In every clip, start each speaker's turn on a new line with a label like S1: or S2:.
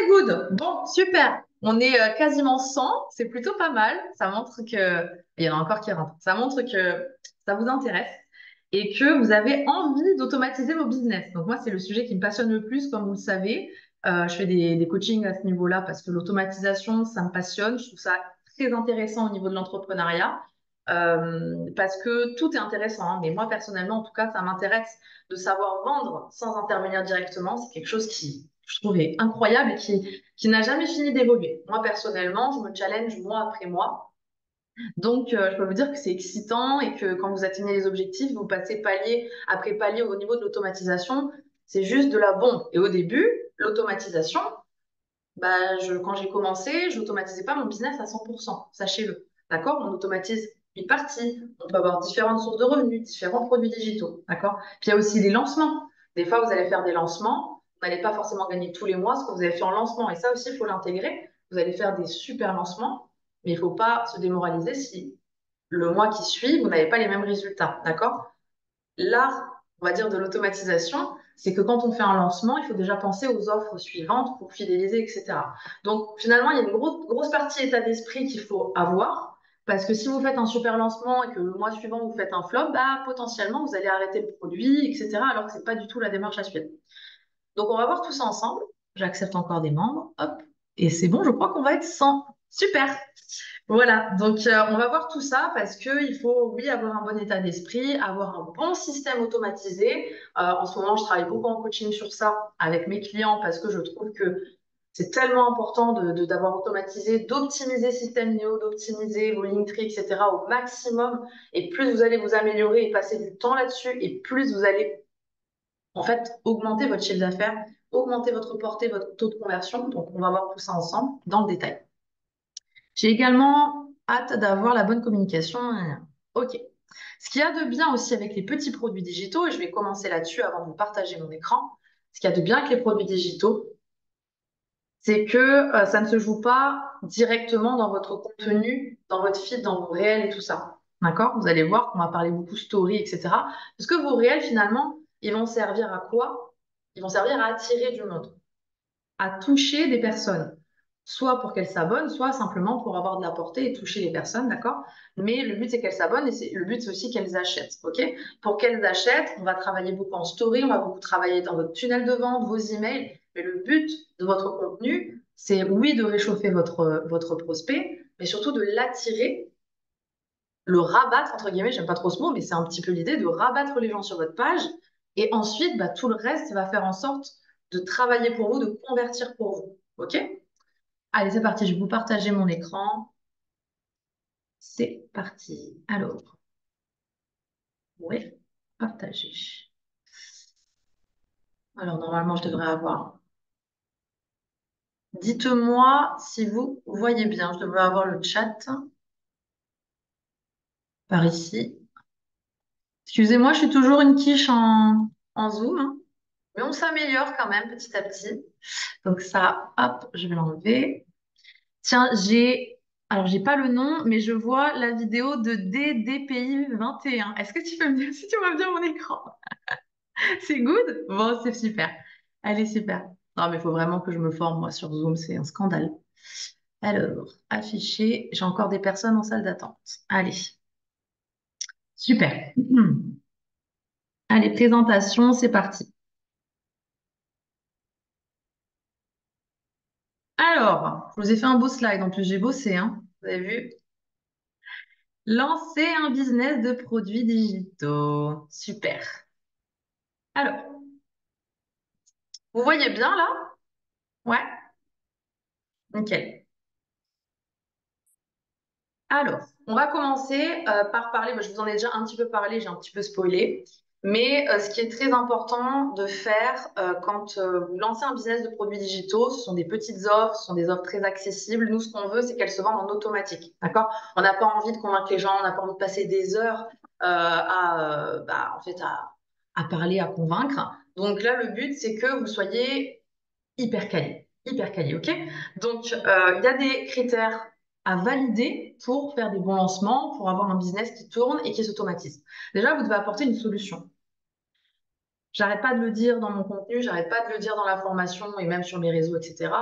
S1: good. Bon, super. On est quasiment 100. C'est plutôt pas mal. Ça montre que... Il y en a encore qui rentrent. Ça montre que ça vous intéresse et que vous avez envie d'automatiser vos business. Donc moi, c'est le sujet qui me passionne le plus, comme vous le savez. Je fais des coachings à ce niveau-là parce que l'automatisation, ça me passionne. Je trouve ça très intéressant au niveau de l'entrepreneuriat. Parce que tout est intéressant, hein. Mais moi, personnellement, en tout cas, ça m'intéresse de savoir vendre sans intervenir directement. C'est quelque chose qui, je trouve, est incroyable et qui n'a jamais fini d'évoluer. Moi, personnellement, je me challenge mois après mois. Donc, je peux vous dire que c'est excitant et que quand vous atteignez les objectifs, vous passez palier après palier au niveau de l'automatisation. C'est juste de la bombe. Et au début, l'automatisation, bah, quand j'ai commencé, je n'automatisais pas mon business à 100%, sachez-le. D'accord? On automatise une partie. On peut avoir différentes sources de revenus, différents produits digitaux. D'accord? Puis il y a aussi les lancements. Des fois, vous allez faire des lancements. Vous n'allez pas forcément gagner tous les mois ce que vous avez fait en lancement. Et ça aussi, il faut l'intégrer. Vous allez faire des super lancements, mais il ne faut pas se démoraliser si le mois qui suit, vous n'avez pas les mêmes résultats. D'accord? L'art, on va dire, de l'automatisation, c'est que quand on fait un lancement, il faut déjà penser aux offres suivantes pour fidéliser, etc. Donc, finalement, il y a une grosse partie état d'esprit qu'il faut avoir, parce que si vous faites un super lancement et que le mois suivant, vous faites un flop, bah, potentiellement, vous allez arrêter le produit, etc., alors que c'est pas du tout la démarche à suivre. Donc, on va voir tout ça ensemble. J'accepte encore des membres. Hop. Et c'est bon, je crois qu'on va être 100. Super. Voilà, donc on va voir tout ça parce qu'il faut, oui, avoir un bon état d'esprit, avoir un bon système automatisé. En ce moment, je travaille beaucoup en coaching sur ça avec mes clients parce que je trouve que c'est tellement important d'avoir automatisé, d'optimiser le système NEO, d'optimiser vos Linktree, etc. au maximum. Et plus vous allez vous améliorer et passer du temps là-dessus, et plus vous allez en fait augmenter votre chiffre d'affaires, augmenter votre portée, votre taux de conversion. Donc, on va voir tout ça ensemble dans le détail. J'ai également hâte d'avoir la bonne communication. Ok. Ce qu'il y a de bien aussi avec les petits produits digitaux, et je vais commencer là-dessus avant de vous partager mon écran, ce qu'il y a de bien avec les produits digitaux, c'est que ça ne se joue pas directement dans votre contenu, dans votre feed, dans vos réels et tout ça. D'accord? Vous allez voir qu'on va parler beaucoup story, etc. Parce que vos réels, finalement, ils vont servir à quoi? Ils vont servir à attirer du monde, à toucher des personnes, soit pour qu'elles s'abonnent, soit simplement pour avoir de la portée et toucher les personnes, d'accord? Mais le but, c'est qu'elles s'abonnent et le but, c'est aussi qu'elles achètent, ok? Pour qu'elles achètent, on va travailler beaucoup en story, on va beaucoup travailler dans votre tunnel de vente, vos emails, mais le but de votre contenu, c'est oui, de réchauffer votre prospect, mais surtout de l'attirer, le rabattre, entre guillemets, j'aime pas trop ce mot, mais c'est un petit peu l'idée de rabattre les gens sur votre page. Et ensuite, bah, tout le reste va faire en sorte de travailler pour vous, de convertir pour vous. OK? Allez, c'est parti. Je vais vous partager mon écran. C'est parti. Alors, oui, partager. Alors, normalement, je devrais avoir. Dites-moi si vous voyez bien. Je devrais avoir le chat par ici. Excusez-moi, je suis toujours une quiche en Zoom, hein, mais on s'améliore quand même petit à petit. Donc ça, hop, je vais l'enlever. Tiens, alors j'ai pas le nom, mais je vois la vidéo de DDPI 21. Est-ce que tu peux me dire si tu vois bien mon écran? C'est good? Bon, c'est super. Allez, super. Non, mais il faut vraiment que je me forme, moi, sur Zoom, c'est un scandale. Alors, afficher. J'ai encore des personnes en salle d'attente. Allez, super. Allez, présentation, c'est parti. Alors, je vous ai fait un beau slide. En plus, j'ai bossé, hein. Vous avez vu? Lancer un business de produits digitaux. Super. Alors, vous voyez bien là? Ouais, nickel. Alors, on va commencer par parler, moi, je vous en ai déjà un petit peu parlé, j'ai un petit peu spoilé, mais ce qui est très important de faire quand vous lancez un business de produits digitaux, ce sont des petites offres, ce sont des offres très accessibles. Nous, ce qu'on veut, c'est qu'elles se vendent en automatique, d'accord? On n'a pas envie de convaincre les gens, on n'a pas envie de passer des heures à parler, à convaincre. Donc là, le but, c'est que vous soyez hyper quali, ok? Donc, il y a des critères à valider pour faire des bons lancements, pour avoir un business qui tourne et qui s'automatise. Déjà, vous devez apporter une solution. J'arrête pas de le dire dans mon contenu, j'arrête pas de le dire dans la formation et même sur mes réseaux, etc.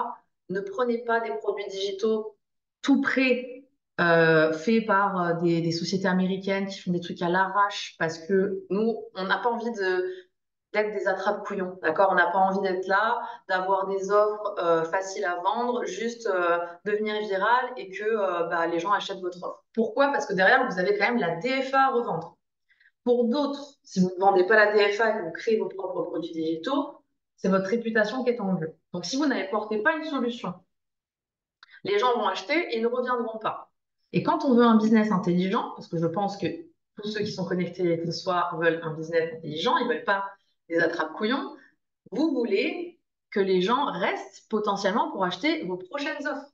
S1: Ne prenez pas des produits digitaux tout prêts, faits par des sociétés américaines qui font des trucs à l'arrache parce que nous, on n'a pas envie d'être des attrape-couillons, d'accord? On n'a pas envie d'être là, d'avoir des offres faciles à vendre, juste devenir viral et que bah, les gens achètent votre offre. Pourquoi? Parce que derrière, vous avez quand même la DFA à revendre. Pour d'autres, si vous ne vendez pas la DFA et que vous créez vos propres produits digitaux, c'est votre réputation qui est en jeu. Donc, si vous n'apportez pas une solution, les gens vont acheter et ils ne reviendront pas. Et quand on veut un business intelligent, parce que je pense que tous ceux qui sont connectés ce soir veulent un business intelligent, ils ne veulent pas des attrape-couillons, vous voulez que les gens restent potentiellement pour acheter vos prochaines offres.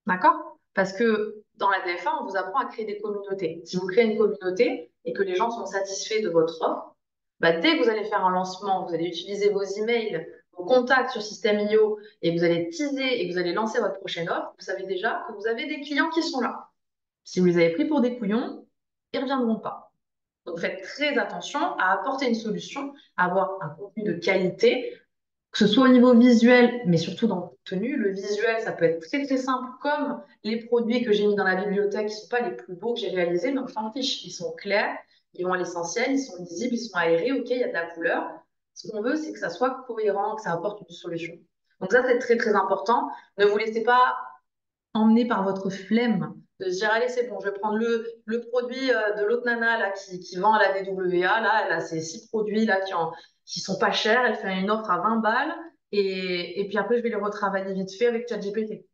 S1: D'accord? Parce que dans la DFA, on vous apprend à créer des communautés. Si vous créez une communauté et que les gens sont satisfaits de votre offre, bah, dès que vous allez faire un lancement, vous allez utiliser vos emails, vos contacts sur System.io et vous allez teaser et que vous allez lancer votre prochaine offre, vous savez déjà que vous avez des clients qui sont là. Si vous les avez pris pour des couillons, ils ne reviendront pas. Donc faites très attention à apporter une solution, à avoir un contenu de qualité, que ce soit au niveau visuel, mais surtout dans le contenu. Le visuel, ça peut être très très simple, comme les produits que j'ai mis dans la bibliothèque, qui ne sont pas les plus beaux que j'ai réalisés, mais on s'en fiche. Ils sont clairs, ils vont à l'essentiel, ils sont lisibles, ils sont aérés, ok, il y a de la couleur. Ce qu'on veut, c'est que ça soit cohérent, que ça apporte une solution. Donc ça, c'est très très important. Ne vous laissez pas emmené par votre flemme de se dire, allez, c'est bon, je vais prendre le produit de l'autre nana là, qui vend à la DWA. Là, elle a ces 6 produits là, qui sont pas chers. Elle fait une offre à 20 balles. Et puis après, je vais les retravailler vite fait avec ChatGPT.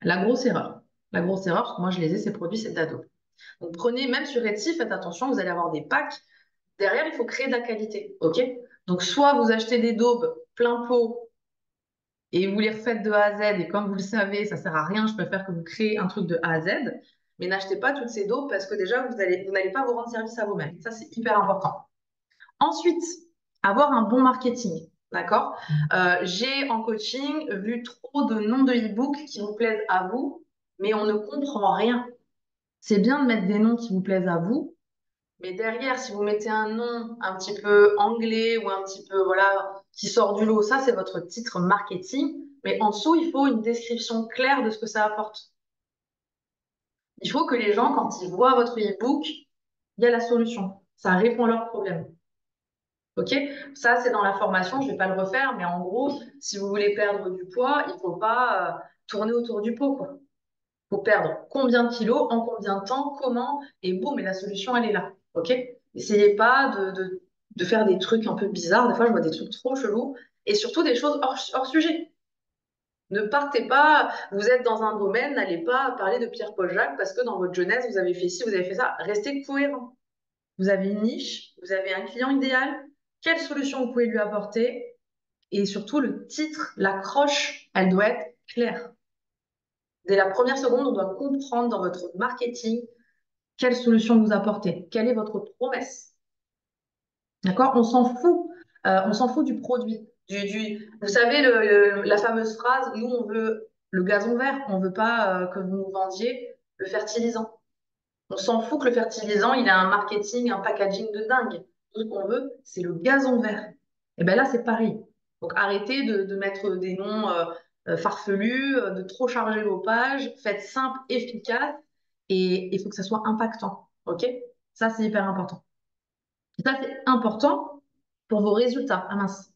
S1: La grosse erreur. La grosse erreur, parce que moi, je les ai, ces produits, c'est d'ado. Donc, prenez, même sur Etsy, faites attention, vous allez avoir des packs. Derrière, il faut créer de la qualité. OK? Donc, soit vous achetez des daubes plein pot et vous les refaites de A à Z. Et comme vous le savez, ça sert à rien. Je préfère que vous créez un truc de A à Z. Mais n'achetez pas toutes ces daubes parce que déjà, vous n'allez pas vous rendre service à vous-même. Ça, c'est hyper important. Ensuite, avoir un bon marketing. D'accord? J'ai en coaching vu trop de noms de e-books qui vous plaisent à vous, mais on ne comprend rien. C'est bien de mettre des noms qui vous plaisent à vous, mais derrière, si vous mettez un nom un petit peu anglais ou un petit peu, voilà, qui sort du lot, ça, c'est votre titre marketing. Mais en dessous, il faut une description claire de ce que ça apporte. Il faut que les gens, quand ils voient votre e-book, il y a la solution. Ça répond à leurs problèmes. OK? Ça, c'est dans la formation, je ne vais pas le refaire, mais en gros, si vous voulez perdre du poids, il ne faut pas tourner autour du pot, quoi. Il faut perdre combien de kilos, en combien de temps, comment, et boum, et la solution, elle est là. OK? Essayez pas de faire des trucs un peu bizarres. Des fois, je vois des trucs trop chelous, et surtout des choses hors sujet. Ne partez pas, vous êtes dans un domaine, n'allez pas parler de Pierre-Paul Jacques parce que dans votre jeunesse, vous avez fait ci, vous avez fait ça. Restez cohérent. Vous avez une niche, vous avez un client idéal, quelle solution vous pouvez lui apporter, et surtout le titre, l'accroche, elle doit être claire. Dès la première seconde, on doit comprendre dans votre marketing quelle solution vous apportez, quelle est votre promesse. D'accord? On s'en fout du produit. Vous savez, la fameuse phrase, nous, on veut le gazon vert, on ne veut pas que vous nous vendiez le fertilisant. On s'en fout que le fertilisant, il a un marketing, un packaging de dingue. Tout ce qu'on veut, c'est le gazon vert. Et bien là, c'est pareil. Donc arrêtez de mettre des noms farfelus, de trop charger vos pages. Faites simple, efficace, et il faut que ça soit impactant. OK? Ça, c'est hyper important. Et ça, c'est important pour vos résultats. Ah mince,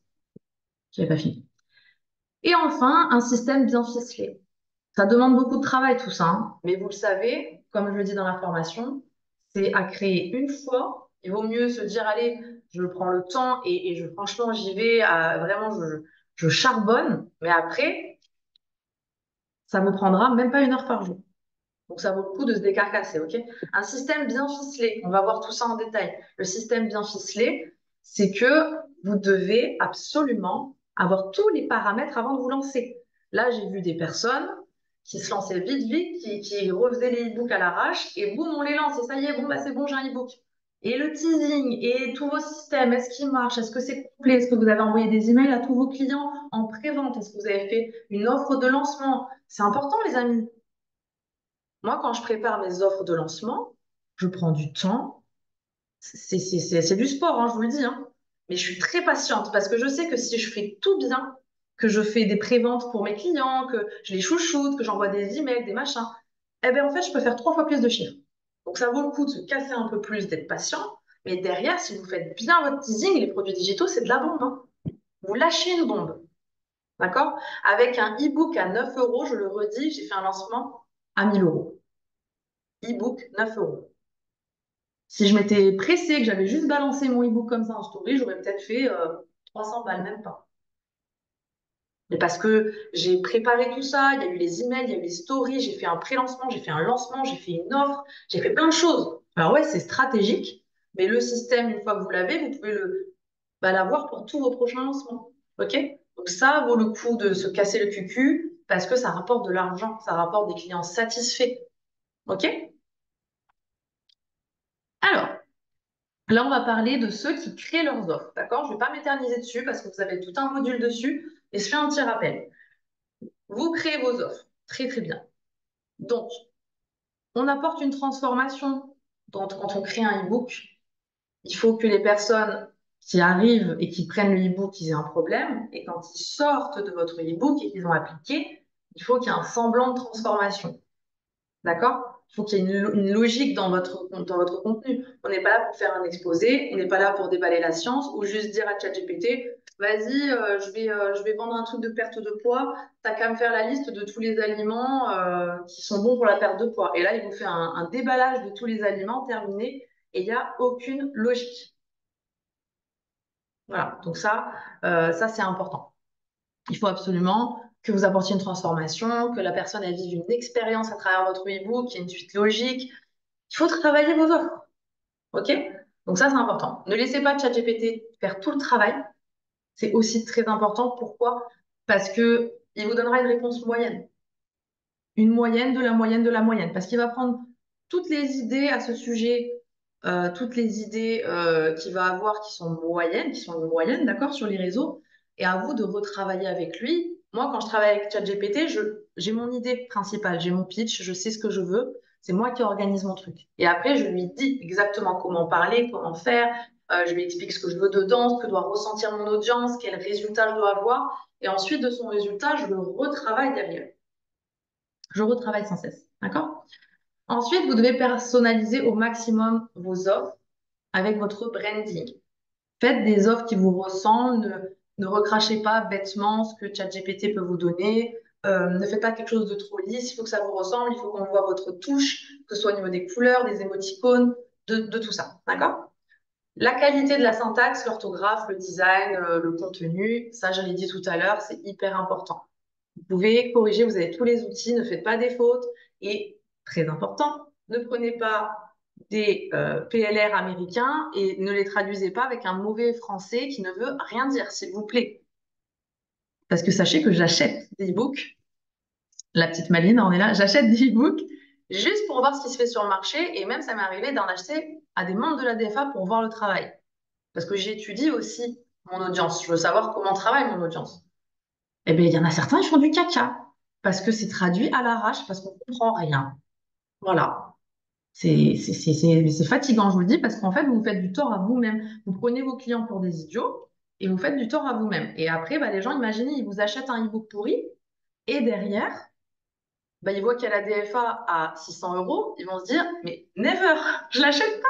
S1: j'avais pas fini. Et enfin, un système bien ficelé. Ça demande beaucoup de travail tout ça, hein. Mais vous le savez, comme je le dis dans la formation, c'est à créer une fois. Il vaut mieux se dire, allez, je prends le temps franchement, j'y vais, vraiment, je charbonne. Mais après, ça vous prendra même pas 1 heure par jour. Donc ça vaut le coup de se décarcasser, ok? Un système bien ficelé, on va voir tout ça en détail. Le système bien ficelé, c'est que vous devez absolument avoir tous les paramètres avant de vous lancer. Là, j'ai vu des personnes qui se lançaient vite, vite, qui refaisaient les e-books à l'arrache, et boum, on les lance, et ça y est, bon, bah c'est bon, j'ai un e-book. Et le teasing, et tous vos systèmes, est-ce qu'ils marchent? Est-ce que c'est complet? Est-ce que vous avez envoyé des emails à tous vos clients en pré-vente? Est-ce que vous avez fait une offre de lancement? C'est important, les amis. Moi, quand je prépare mes offres de lancement, je prends du temps. C'est du sport, hein, je vous le dis, hein. Mais je suis très patiente parce que je sais que si je fais tout bien, que je fais des préventes pour mes clients, que je les chouchoute, que j'envoie des emails, des machins, eh bien, en fait, je peux faire 3 fois plus de chiffre. Donc, ça vaut le coup de se casser un peu plus, d'être patient. Mais derrière, si vous faites bien votre teasing, les produits digitaux, c'est de la bombe, hein. Vous lâchez une bombe. D'accord? Avec un e-book à 9 euros, je le redis, j'ai fait un lancement à 1000 euros. E-book, 9 euros. Si je m'étais pressée, que j'avais juste balancé mon e-book comme ça en story, j'aurais peut-être fait 300 balles, même pas. Mais parce que j'ai préparé tout ça, il y a eu les emails, il y a eu les stories, j'ai fait un pré-lancement, j'ai fait un lancement, j'ai fait une offre, j'ai fait plein de choses. Alors ouais, c'est stratégique, mais le système, une fois que vous l'avez, vous pouvez l'avoir pour tous vos prochains lancements. OK? Donc ça vaut le coup de se casser le cucu parce que ça rapporte de l'argent, ça rapporte des clients satisfaits. OK? Alors, là, on va parler de ceux qui créent leurs offres. D'accord? Je ne vais pas m'éterniser dessus parce que vous avez tout un module dessus. Et je fais un petit rappel. Vous créez vos offres. Très, très bien. Donc, on apporte une transformation. Donc, quand on crée un e-book, il faut que les personnes qui arrivent et qui prennent le e-book, ils aient un problème. Et quand ils sortent de votre e-book et qu'ils ont appliqué, il faut qu'il y ait un semblant de transformation. D'accord? Il faut qu'il y ait une logique dans votre contenu. On n'est pas là pour faire un exposé, on n'est pas là pour déballer la science ou juste dire à ChatGPT, vas-y, je vais vendre un truc de perte de poids, t'as qu'à me faire la liste de tous les aliments qui sont bons pour la perte de poids. Et là, il vous fait un déballage de tous les aliments terminé et il n'y a aucune logique. Voilà, donc ça c'est important. Il faut absolument que vous apportiez une transformation, que la personne elle vive une expérience à travers votre e-book, qu'il y ait une suite logique. Il faut travailler vos offres. OK? Donc ça, c'est important. Ne laissez pas ChatGPT faire tout le travail. C'est aussi très important. Pourquoi? Parce que il vous donnera une réponse moyenne. Une moyenne de la moyenne de la moyenne. Parce qu'il va prendre toutes les idées à ce sujet, toutes les idées qu'il va avoir qui sont moyennes, d'accord, sur les réseaux, et à vous de retravailler avec lui. Moi, quand je travaille avec ChatGPT, j'ai mon idée principale, j'ai mon pitch, je sais ce que je veux, c'est moi qui organise mon truc. Et après, je lui dis exactement comment parler, comment faire, je lui explique ce que je veux dedans, ce que doit ressentir mon audience, quel résultat je dois avoir, et ensuite de son résultat, je le retravaille derrière. Je retravaille sans cesse, d'accord? Ensuite, vous devez personnaliser au maximum vos offres avec votre branding. Faites des offres qui vous ressemblent, ne recrachez pas bêtement ce que ChatGPT peut vous donner, ne faites pas quelque chose de trop lisse, il faut que ça vous ressemble, il faut qu'on voit votre touche, que ce soit au niveau des couleurs, des émoticônes, de tout ça, d'accord? La qualité de la syntaxe, l'orthographe, le design, le contenu, ça je l'ai dit tout à l'heure, c'est hyper important. Vous pouvez corriger, vous avez tous les outils, ne faites pas des fautes. Et très important, ne prenez pas des PLR américains et ne les traduisez pas avec un mauvais français qui ne veut rien dire, s'il vous plaît. Parce que sachez que j'achète des e-books, la petite Maline, on est là, j'achète des e-books juste pour voir ce qui se fait sur le marché et même ça m'est arrivé d'en acheter à des membres de la DFA pour voir le travail. Parce que j'étudie aussi mon audience, je veux savoir comment travaille mon audience. Eh bien, il y en a certains, ils font du caca parce que c'est traduit à l'arrache, parce qu'on comprend rien. Voilà. C'est fatigant, je vous le dis, parce qu'en fait, vous vous faites du tort à vous-même. Vous prenez vos clients pour des idiots et vous faites du tort à vous-même. Et après, bah, les gens, imaginez, ils vous achètent un e-book pourri et derrière, bah, ils voient qu'il y a la DFA à 600 euros. Ils vont se dire, mais never, je l'achète pas.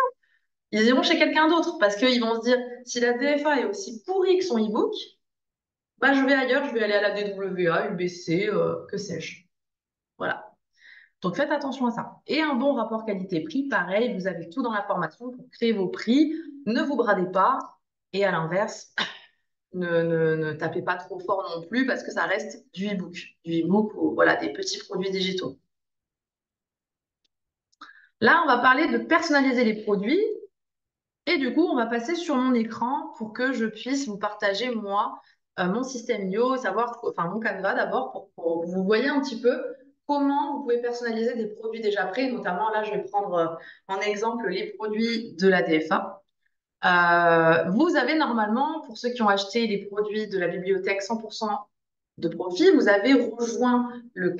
S1: Ils iront chez quelqu'un d'autre parce qu'ils vont se dire, si la DFA est aussi pourrie que son e-book, bah, je vais ailleurs, je vais aller à la DWA, UBC, que sais-je. Voilà. Donc faites attention à ça. Et un bon rapport qualité-prix, pareil, vous avez tout dans la formation pour créer vos prix. Ne vous bradez pas. Et à l'inverse, ne tapez pas trop fort non plus parce que ça reste du e-book. Du e-book ou voilà, des petits produits digitaux. Là, on va parler de personnaliser les produits. Et du coup, on va passer sur mon écran pour que je puisse vous partager, moi, mon système IO, enfin mon Canva d'abord, pour que vous voyez un petit peu comment vous pouvez personnaliser des produits déjà prêts. Notamment, là, je vais prendre en exemple les produits de la DFA. Vous avez normalement, pour ceux qui ont acheté les produits de la bibliothèque 100% de profit, vous avez rejoint le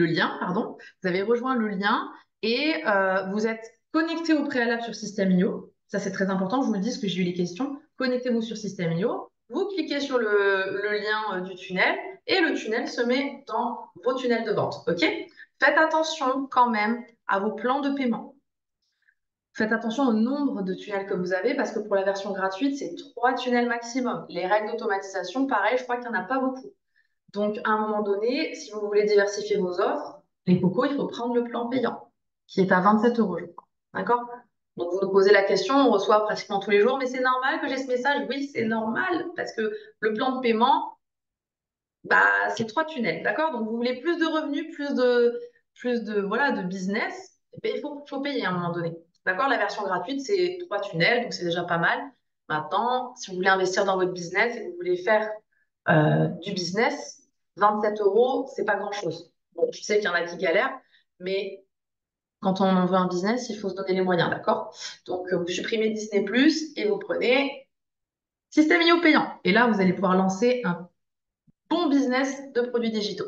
S1: lien, pardon. Vous avez rejoint le lien et vous êtes connecté au préalable sur System.io. Ça, c'est très important. Je vous le dis parce que j'ai eu les questions. Connectez-vous sur System.io. Vous cliquez sur le lien du tunnel et le tunnel se met dans vos tunnels de vente. OK? Faites attention quand même à vos plans de paiement. Faites attention au nombre de tunnels que vous avez parce que pour la version gratuite, c'est 3 tunnels maximum. Les règles d'automatisation, pareil, je crois qu'il n'y en a pas beaucoup. Donc, à un moment donné, si vous voulez diversifier vos offres, les cocos, il faut prendre le plan payant, qui est à 27 euros, je crois. D'accord? Donc, vous nous posez la question, on reçoit pratiquement tous les jours, mais c'est normal que j'ai ce message? Oui, c'est normal, parce que le plan de paiement, bah, c'est 3 tunnels, d'accord? Donc, vous voulez plus de revenus, voilà, de business, eh bien, il faut payer à un moment donné. D'accord? La version gratuite, c'est 3 tunnels, donc c'est déjà pas mal. Maintenant, si vous voulez investir dans votre business et que vous voulez faire du business, 27 euros, c'est pas grand-chose. Bon, je sais qu'il y en a qui galèrent, mais quand on en veut un business, il faut se donner les moyens, d'accord? Donc, vous supprimez Disney+, et vous prenez Système IO payant. Et là, vous allez pouvoir lancer un bon business de produits digitaux.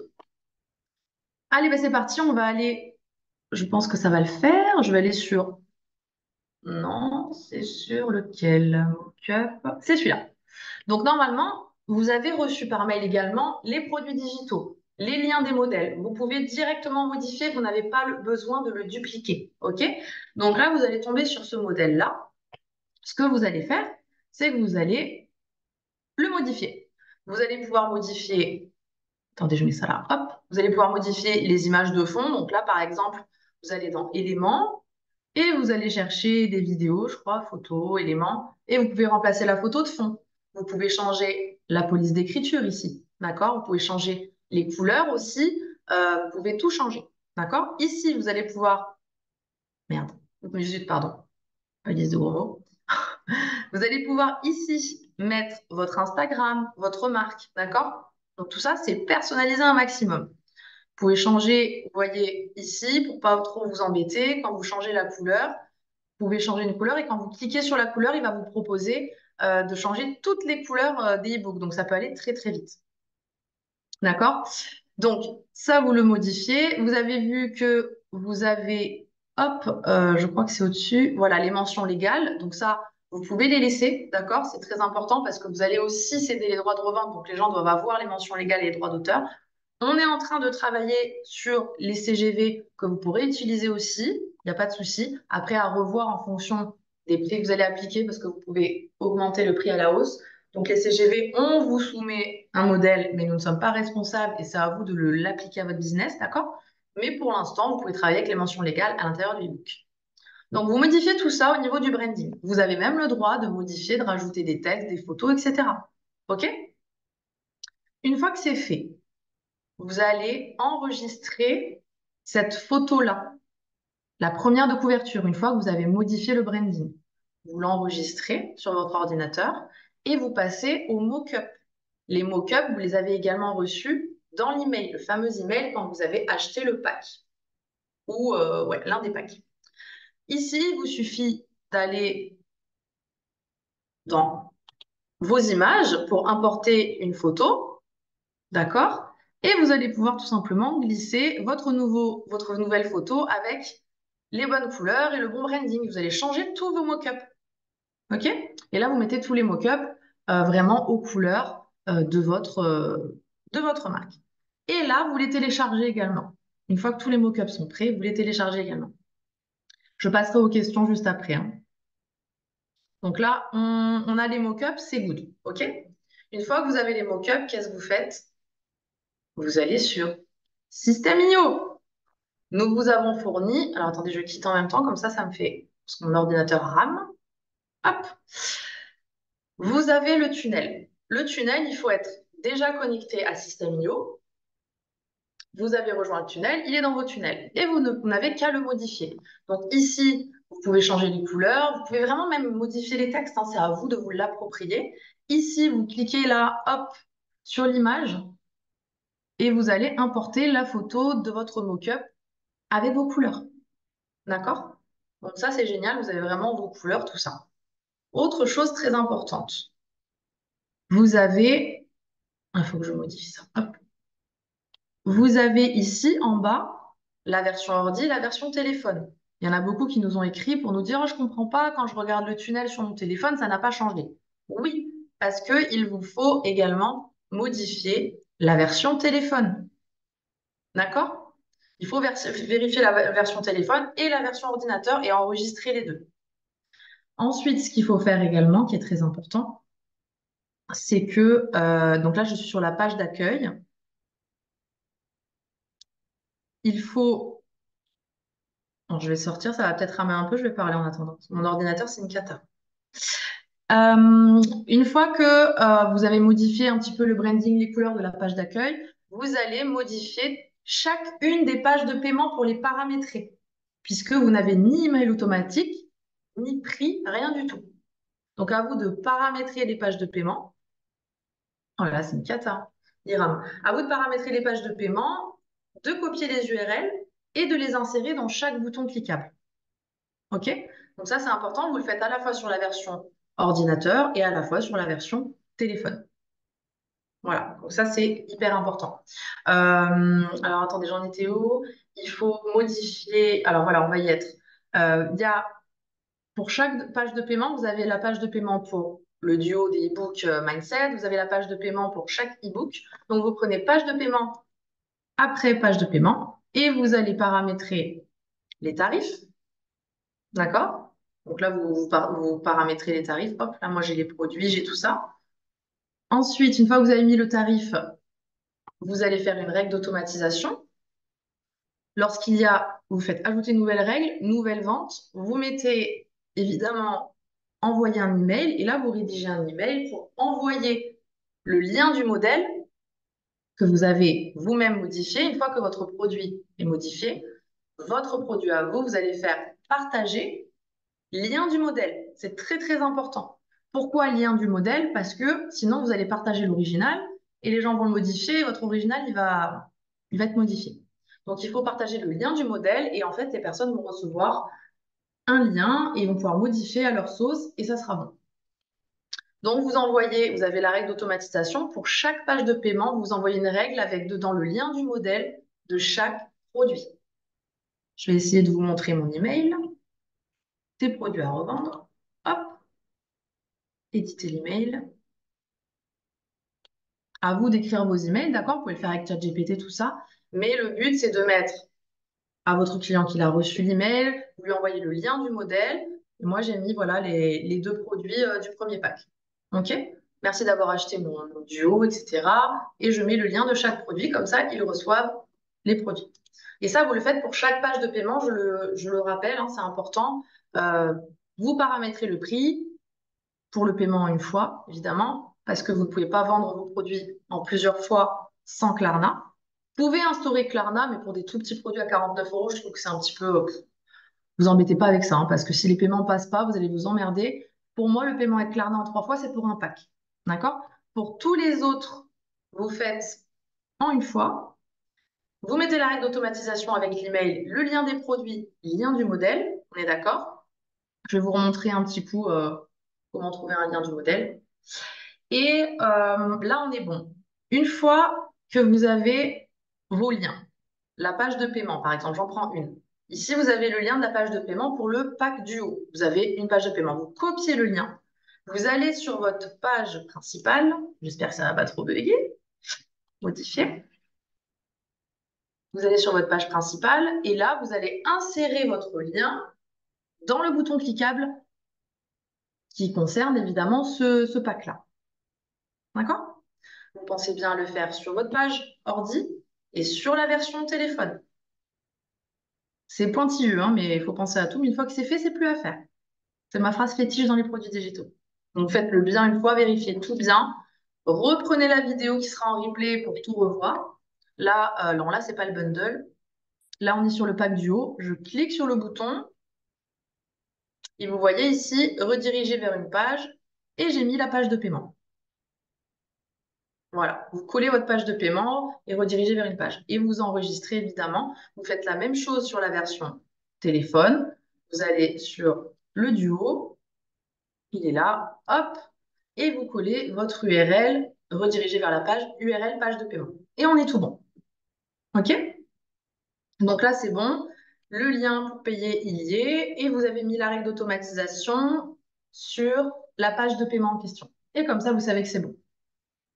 S1: Allez, bah, c'est parti, on va aller, je pense que ça va le faire, je vais aller sur, non, c'est sur lequel? Mockup. C'est celui-là. Donc, normalement, vous avez reçu par mail également les produits digitaux, les liens des modèles. Vous pouvez directement modifier, vous n'avez pas besoin de le dupliquer. OK? Donc là, vous allez tomber sur ce modèle-là. Ce que vous allez faire, c'est que vous allez le modifier. Vous allez pouvoir modifier, attendez, je mets ça là, hop. Vous allez pouvoir modifier les images de fond. Donc là, par exemple, vous allez dans éléments et vous allez chercher des vidéos, je crois, photos, éléments, et vous pouvez remplacer la photo de fond. Vous pouvez changer la police d'écriture ici, d'accord? Vous pouvez changer les couleurs aussi, vous pouvez tout changer, d'accord? Ici, vous allez pouvoir, merde, pardon, police de gros mots. Vous allez pouvoir ici mettre votre Instagram, votre marque, d'accord? Donc tout ça, c'est personnalisé un maximum. Vous pouvez changer, vous voyez ici, pour pas trop vous embêter, quand vous changez la couleur, vous pouvez changer une couleur et quand vous cliquez sur la couleur, il va vous proposer de changer toutes les couleurs des e-books. Donc, ça peut aller très, très vite. D'accord? Donc, ça, vous le modifiez. Vous avez vu que vous avez, hop, je crois que c'est au-dessus, voilà, les mentions légales. Donc, ça, vous pouvez les laisser. D'accord? C'est très important parce que vous allez aussi céder les droits de revente. Donc, les gens doivent avoir les mentions légales et les droits d'auteur. On est en train de travailler sur les CGV que vous pourrez utiliser aussi. Il n'y a pas de souci. Après, à revoir en fonction des prix que vous allez appliquer parce que vous pouvez augmenter le prix à la hausse. Donc, les CGV, on vous soumet un modèle, mais nous ne sommes pas responsables et c'est à vous de l'appliquer à votre business, d'accord? Mais pour l'instant, vous pouvez travailler avec les mentions légales à l'intérieur du e-book. Donc, vous modifiez tout ça au niveau du branding. Vous avez même le droit de modifier, de rajouter des textes, des photos, etc. OK? Une fois que c'est fait, vous allez enregistrer cette photo-là, la première de couverture, une fois que vous avez modifié le branding. Vous l'enregistrez sur votre ordinateur et vous passez au mock-up. Les mock-ups, vous les avez également reçus dans l'email, le fameux email quand vous avez acheté le pack ou ouais, l'un des packs. Ici, il vous suffit d'aller dans vos images pour importer une photo. D'accord? Et vous allez pouvoir tout simplement glisser votre nouvelle photo avec les bonnes couleurs et le bon branding. Vous allez changer tous vos mock-ups. OK? Et là, vous mettez tous les mock-ups vraiment aux couleurs de votre marque. Et là, vous les téléchargez également. Une fois que tous les mock-ups sont prêts, vous les téléchargez également. Je passerai aux questions juste après, hein. Donc là, on a les mock-ups, c'est good. OK? Une fois que vous avez les mock-ups, qu'est-ce que vous faites? Vous allez sur Système IO. Nous vous avons fourni. Alors attendez, je quitte en même temps, comme ça me fait. Parce que mon ordinateur rame. Hop. Vous avez le tunnel. Le tunnel, il faut être déjà connecté à Système IO. Vous avez rejoint le tunnel, il est dans vos tunnels. Et vous n'avez qu'à le modifier. Donc ici, vous pouvez changer les couleurs. Vous pouvez vraiment même modifier les textes, hein, c'est à vous de vous l'approprier. Ici, vous cliquez là, hop, sur l'image. Et vous allez importer la photo de votre mock-up avec vos couleurs. D'accord? Donc ça, c'est génial, vous avez vraiment vos couleurs, tout ça. Autre chose très importante, vous avez, il faut que je modifie ça, hop. Vous avez ici en bas la version ordi et la version téléphone. Il y en a beaucoup qui nous ont écrit pour nous dire, oh, je comprends pas, quand je regarde le tunnel sur mon téléphone, ça n'a pas changé. Oui, parce qu'il vous faut également modifier la version téléphone. D'accord? Il faut vérifier la version téléphone et la version ordinateur et enregistrer les deux. Ensuite, ce qu'il faut faire également, qui est très important, c'est que, donc là, je suis sur la page d'accueil. Il faut, bon, je vais sortir, ça va peut-être ramer un peu, je vais parler en attendant. Mon ordinateur, c'est une cata. Une fois que vous avez modifié un petit peu le branding, les couleurs de la page d'accueil, vous allez modifier chacune des pages de paiement pour les paramétrer, puisque vous n'avez ni email automatique, ni prix, rien du tout. Donc, à vous de paramétrer les pages de paiement. Oh là, c'est une cata. Il rame. À vous de paramétrer les pages de paiement, de copier les URL et de les insérer dans chaque bouton cliquable. OK? Donc ça, c'est important. Vous le faites à la fois sur la version ordinateur et à la fois sur la version téléphone. Voilà. Donc ça, c'est hyper important. Alors, attendez, j'en étais où? Il faut modifier. Alors voilà, on va y être. Il y a, pour chaque page de paiement, vous avez la page de paiement pour le duo des e-books Mindset. Vous avez la page de paiement pour chaque e-book. Donc, vous prenez page de paiement après page de paiement et vous allez paramétrer les tarifs. D'accord? Donc là, vous paramétrez les tarifs. Hop, là, moi, j'ai les produits, j'ai tout ça. Ensuite, une fois que vous avez mis le tarif, vous allez faire une règle d'automatisation. Lorsqu'il y a, vous faites ajouter une nouvelle règle, nouvelle vente, vous mettez évidemment envoyer un email et là, vous rédigez un email pour envoyer le lien du modèle que vous avez vous-même modifié. Une fois que votre produit est modifié, votre produit à vous, vous allez faire partager lien du modèle. C'est très, très important. Pourquoi lien du modèle? Parce que sinon, vous allez partager l'original et les gens vont le modifier et votre original, il va être modifié. Donc, il faut partager le lien du modèle et en fait, les personnes vont recevoir un lien et vont pouvoir modifier à leur sauce et ça sera bon. Donc, vous avez la règle d'automatisation. Pour chaque page de paiement, vous envoyez une règle avec dedans le lien du modèle de chaque produit. Je vais essayer de vous montrer mon email. Tes produits à revendre. Hop, éditer l'email. À vous d'écrire vos emails, d'accord? Vous pouvez le faire avec ChatGPT, tout ça. Mais le but, c'est de mettre à votre client qu'il a reçu l'email, vous lui envoyez le lien du modèle. Et moi, j'ai mis voilà, les deux produits du premier pack. OK? Merci d'avoir acheté mon duo, etc. Et je mets le lien de chaque produit, comme ça, ils reçoivent les produits. Et ça, vous le faites pour chaque page de paiement, je le rappelle, hein, c'est important. Euh, Vous paramétrez le prix pour le paiement une fois, évidemment, parce que vous ne pouvez pas vendre vos produits en plusieurs fois sans Klarna. Vous pouvez instaurer Klarna, mais pour des tout petits produits à 49 euros, je trouve que c'est un petit peu. Vous embêtez pas avec ça, hein, parce que si les paiements passent pas, vous allez vous emmerder. Pour moi, le paiement avec Klarna en 3 fois, c'est pour un pack. D'accord? Pour tous les autres, vous faites en une fois. Vous mettez la règle d'automatisation avec l'email, le lien des produits, le lien du modèle. On est d'accord? Je vais vous remontrer un petit coup comment trouver un lien du modèle. Et là, on est bon. Une fois que vous avez vos liens, la page de paiement, par exemple, j'en prends une. Ici, vous avez le lien de la page de paiement pour le pack duo. Vous avez une page de paiement. Vous copiez le lien. Vous allez sur votre page principale. J'espère que ça ne va pas trop bugger. Modifier. Vous allez sur votre page principale et là, vous allez insérer votre lien dans le bouton cliquable qui concerne évidemment ce pack-là. D'accord? Vous pensez bien le faire sur votre page ordi et sur la version téléphone. C'est pointilleux, hein, mais il faut penser à tout. Mais une fois que c'est fait, c'est plus à faire. C'est ma phrase fétiche dans les produits digitaux. Donc faites-le bien une fois, vérifiez tout bien. Reprenez la vidéo qui sera en replay pour tout revoir. Là, non, là, c'est pas le bundle. Là, on est sur le pack duo. Je clique sur le bouton et vous voyez ici, rediriger vers une page et j'ai mis la page de paiement. Voilà, vous collez votre page de paiement et redirigez vers une page. Et vous enregistrez évidemment. Vous faites la même chose sur la version téléphone. Vous allez sur le duo, il est là, hop, et vous collez votre URL, redirigez vers la page URL page de paiement. Et on est tout bon. OK? Donc là, c'est bon. Le lien pour payer, il y est. Et vous avez mis la règle d'automatisation sur la page de paiement en question. Et comme ça, vous savez que c'est bon.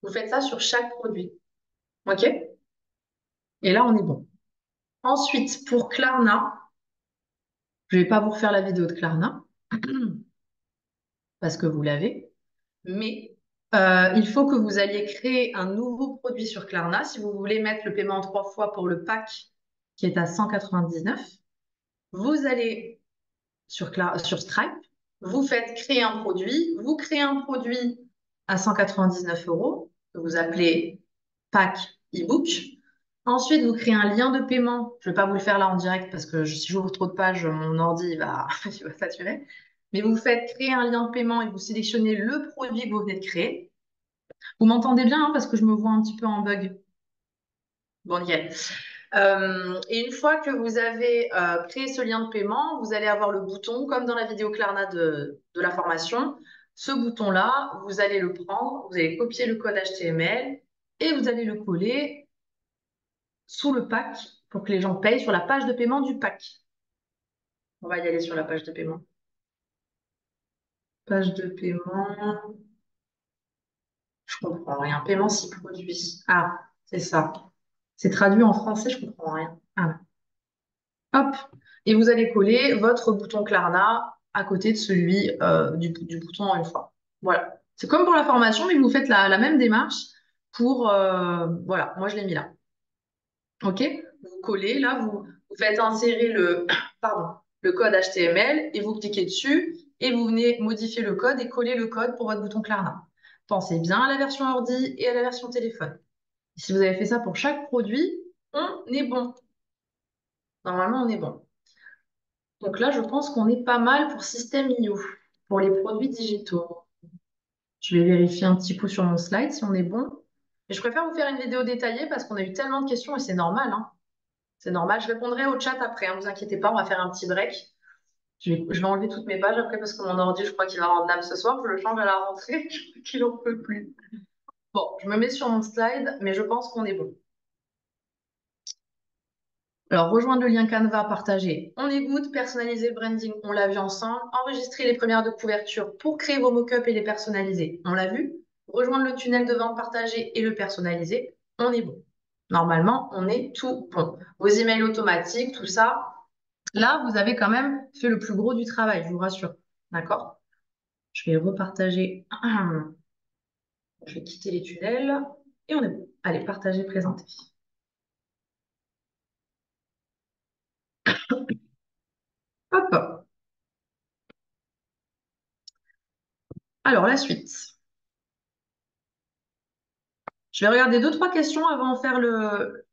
S1: Vous faites ça sur chaque produit. OK? Et là, on est bon. Ensuite, pour Klarna, je ne vais pas vous refaire la vidéo de Klarna parce que vous l'avez, mais il faut que vous alliez créer un nouveau produit sur Klarna si vous voulez mettre le paiement en 3 fois pour le pack qui est à 199. Vous allez sur Stripe, vous faites créer un produit, vous créez un produit à 199 euros que vous appelez pack ebook. Ensuite, vous créez un lien de paiement. Je ne vais pas vous le faire là en direct parce que si j'ouvre trop de pages, mon ordi il va saturer. Mais vous faites créer un lien de paiement et vous sélectionnez le produit que vous venez de créer. Vous m'entendez bien hein, parce que je me vois un petit peu en bug. Bon, nickel. Et une fois que vous avez créé ce lien de paiement, vous allez avoir le bouton, comme dans la vidéo Klarna de la formation. Ce bouton-là, vous allez le prendre, vous allez copier le code HTML et vous allez le coller sous le pack pour que les gens payent sur la page de paiement du pack. On va y aller sur la page de paiement. Page de paiement. Je comprends rien. Paiement si produit. Ah, c'est ça. C'est traduit en français, je comprends rien. Ah. Hop, et vous allez coller votre bouton Klarna à côté de celui du bouton une fois. Voilà. C'est comme pour la formation, mais vous faites la même démarche pour... voilà, moi je l'ai mis là. OK? Vous collez, là, vous faites insérer pardon, le code HTML et vous cliquez dessus et vous venez modifier le code et coller le code pour votre bouton Klarna. Pensez bien à la version ordi et à la version téléphone. Si vous avez fait ça pour chaque produit, on est bon. Normalement, on est bon. Donc là, je pense qu'on est pas mal pour Système.io, pour les produits digitaux. Je vais vérifier un petit coup sur mon slide si on est bon. Et je préfère vous faire une vidéo détaillée parce qu'on a eu tellement de questions et c'est normal, hein. C'est normal. Je répondrai au chat après, hein, vous inquiétez pas, on va faire un petit break. Je vais enlever toutes mes pages après parce que mon ordi, je crois qu'il va rendre l'âme ce soir. Je le change à la rentrée, je crois qu'il en peut plus. Bon, je me mets sur mon slide, mais je pense qu'on est bon. Alors, rejoindre le lien Canva, partager. On est good. Personnaliser le branding, on l'a vu ensemble. Enregistrer les premières de couverture pour créer vos mock-ups et les personnaliser, on l'a vu. Rejoindre le tunnel de vente, partager et le personnaliser, on est bon. Normalement, on est tout bon. Vos emails automatiques, tout ça. Là, vous avez quand même fait le plus gros du travail, je vous rassure. D'accord? Je vais repartager. Je vais quitter les tunnels et on est bon. Allez, partager, présenter. Hop, hop. Alors, la suite. Je vais regarder deux, trois questions avant de faire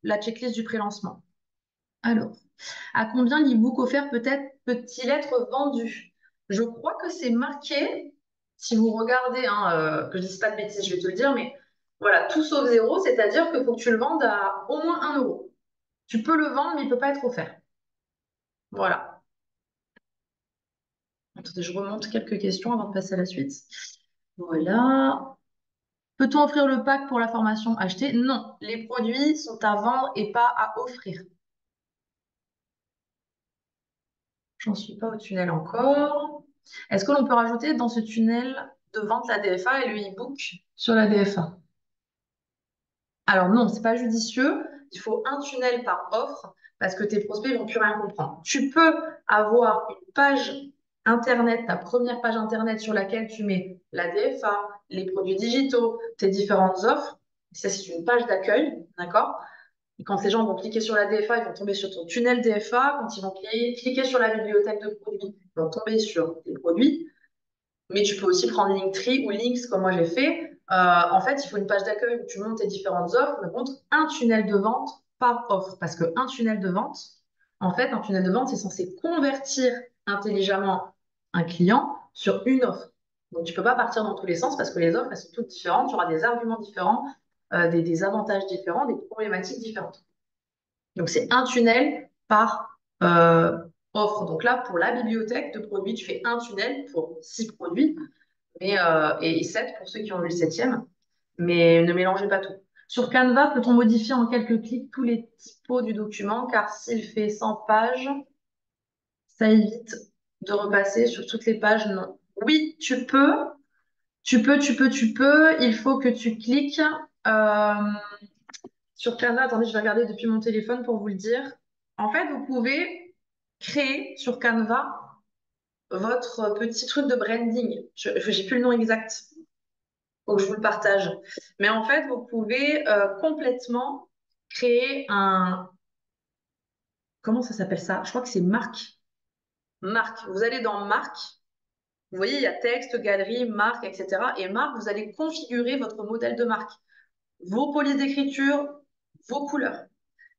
S1: la checklist du pré-lancement. Alors, à combien l'e-book offert peut-il être vendu? Je crois que c'est marqué, si vous regardez, hein, que je ne dise pas de bêtises, je vais te le dire, mais voilà, tout sauf zéro, c'est-à-dire qu'il faut que tu le vendes à au moins 1 euro. Tu peux le vendre, mais il ne peut pas être offert. Voilà. Attendez, je remonte quelques questions avant de passer à la suite. Voilà. Peut-on offrir le pack pour la formation achetée? Non, les produits sont à vendre et pas à offrir. J'en suis pas au tunnel encore. Est-ce que l'on peut rajouter dans ce tunnel de vente la DFA et le e-book sur la DFA? Alors non, c'est pas judicieux. Il faut un tunnel par offre parce que tes prospects vont plus rien comprendre. Tu peux avoir une page internet, ta première page internet sur laquelle tu mets la DFA, les produits digitaux, tes différentes offres. Ça, c'est une page d'accueil, d'accord? Et quand les gens vont cliquer sur la DFA, ils vont tomber sur ton tunnel DFA. Quand ils vont cliquer sur la bibliothèque de produits, ils vont tomber sur tes produits. Mais tu peux aussi prendre Linktree ou Links comme moi j'ai fait. En fait, il faut une page d'accueil où tu montes tes différentes offres, mais contre un tunnel de vente par offre. Parce qu'un tunnel de vente, en fait, un tunnel de vente, c'est censé convertir intelligemment un client sur une offre. Donc, tu ne peux pas partir dans tous les sens parce que les offres, elles sont toutes différentes. Tu auras des arguments différents, des avantages différents, des problématiques différentes. Donc, c'est un tunnel par offre. Donc là, pour la bibliothèque de produits, tu fais un tunnel pour 6 produits et 7 pour ceux qui ont vu le septième. Mais ne mélangez pas tout. Sur Canva, peut-on modifier en quelques clics tous les typos du document? Car s'il fait 100 pages, ça évite de repasser sur toutes les pages. Non. Oui, tu peux. Tu peux. Il faut que tu cliques euh, sur Canva. Attendez, je vais regarder depuis mon téléphone pour vous le dire. En fait, vous pouvez créer sur Canva votre petit truc de branding. J'ai plus le nom exact. Faut que je vous le partage. Mais en fait, vous pouvez complètement créer un... Comment ça s'appelle ça? Je crois que c'est marque. Marque. Vous allez dans marque. Vous voyez, il y a texte, galerie, marque, etc. Et marque, vous allez configurer votre modèle de marque. Vos polices d'écriture, vos couleurs.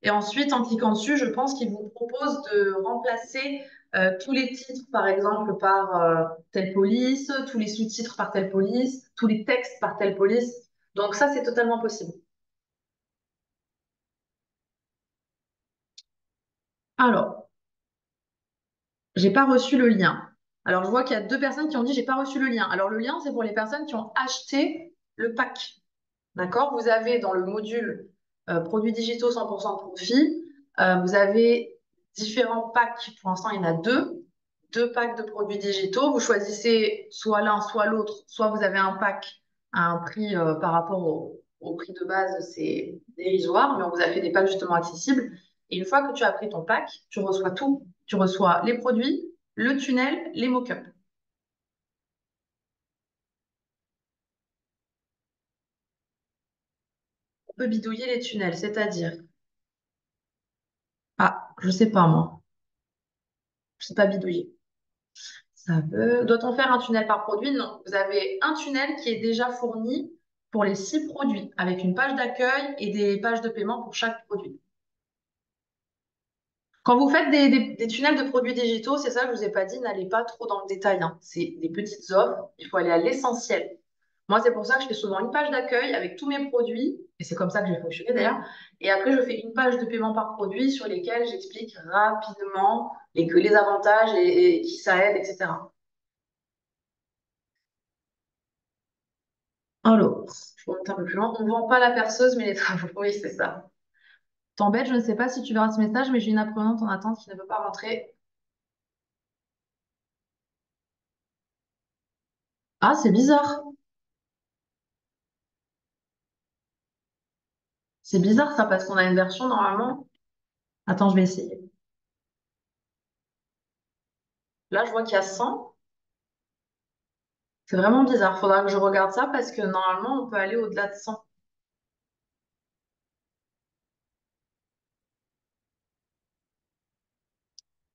S1: Et ensuite, en cliquant dessus, je pense qu'il vous propose de remplacer tous les titres, par exemple, par telle police, tous les sous-titres par telle police, tous les textes par telle police. Donc ça, c'est totalement possible. Alors, j'ai pas reçu le lien. Alors, je vois qu'il y a deux personnes qui ont dit j'ai pas reçu le lien. Alors, le lien, c'est pour les personnes qui ont acheté le pack. D'accord? Vous avez dans le module produits digitaux 100% de profit, vous avez différents packs. Pour l'instant, il y en a deux. Deux packs de produits digitaux. Vous choisissez soit l'un, soit l'autre. Soit vous avez un pack à un prix par rapport au prix de base, c'est dérisoire, mais on vous a fait des packs justement accessibles. Et une fois que tu as pris ton pack, tu reçois tout. Tu reçois les produits, le tunnel, les mock-ups. On peut bidouiller les tunnels, c'est-à-dire, ah, je sais pas moi, je sais pas bidouiller. Doit-on faire un tunnel par produit? Non. Vous avez un tunnel qui est déjà fourni pour les 6 produits, avec une page d'accueil et des pages de paiement pour chaque produit. Quand vous faites des tunnels de produits digitaux, c'est ça que je vous ai pas dit, n'allez pas trop dans le détail, hein. C'est des petites offres, il faut aller à l'essentiel. Moi, c'est pour ça que je fais souvent une page d'accueil avec tous mes produits, et c'est comme ça que j'ai fonctionné d'ailleurs. Et après, je fais une page de paiement par produit sur lesquelles j'explique rapidement les avantages et qui ça aide, etc. Alors, je remonte un peu plus loin. On ne vend pas la perceuse, mais les travaux. Oui, c'est ça. T'embête, je ne sais pas si tu verras ce message, mais j'ai une apprenante en attente qui ne peut pas rentrer. Ah, c'est bizarre. C'est bizarre ça, parce qu'on a une version normalement. Attends, je vais essayer. Là, je vois qu'il y a 100. C'est vraiment bizarre. Faudra que je regarde ça parce que normalement, on peut aller au-delà de 100.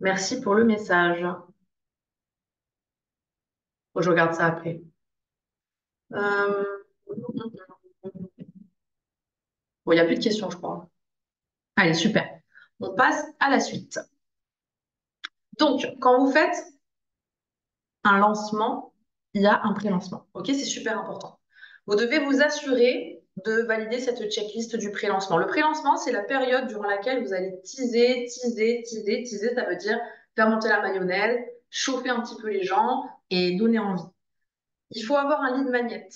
S1: Merci pour le message. Faut que je regarde ça après. Euh, Bon, il n'y a plus de questions, je crois. Allez, super. On passe à la suite. Donc, quand vous faites un lancement, il y a un pré-lancement. OK, c'est super important. Vous devez vous assurer de valider cette checklist du pré-lancement. Le pré-lancement, c'est la période durant laquelle vous allez teaser, teaser, teaser. Teaser, ça veut dire faire monter la mayonnaise, chauffer un petit peu les gens et donner envie. Il faut avoir un lead magnet.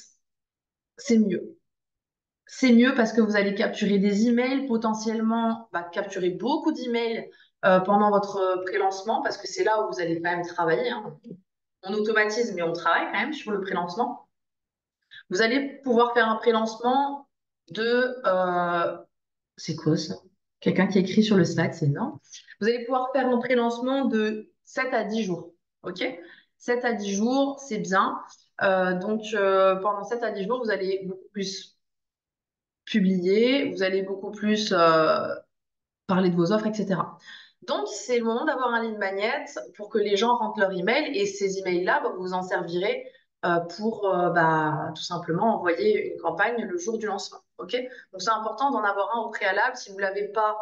S1: C'est mieux. C'est mieux parce que vous allez capturer des emails, potentiellement capturer beaucoup d'emails pendant votre pré-lancement parce que c'est là où vous allez quand même travailler, hein. On automatise, mais on travaille quand même sur le pré-lancement. Vous allez pouvoir faire un pré-lancement de... c'est quoi ça? Quelqu'un qui écrit sur le Slack, c'est énorme. Vous allez pouvoir faire un pré-lancement de 7 à 10 jours. OK? 7 à 10 jours, c'est bien. Donc, pendant 7 à 10 jours, vous allez beaucoup plus publier, vous allez beaucoup plus parler de vos offres, etc. Donc, c'est le moment d'avoir un lead magnet pour que les gens rentrent leur email et ces emails-là, vous vous en servirez pour tout simplement envoyer une campagne le jour du lancement. OK? Donc, c'est important d'en avoir un au préalable. Si vous ne l'avez pas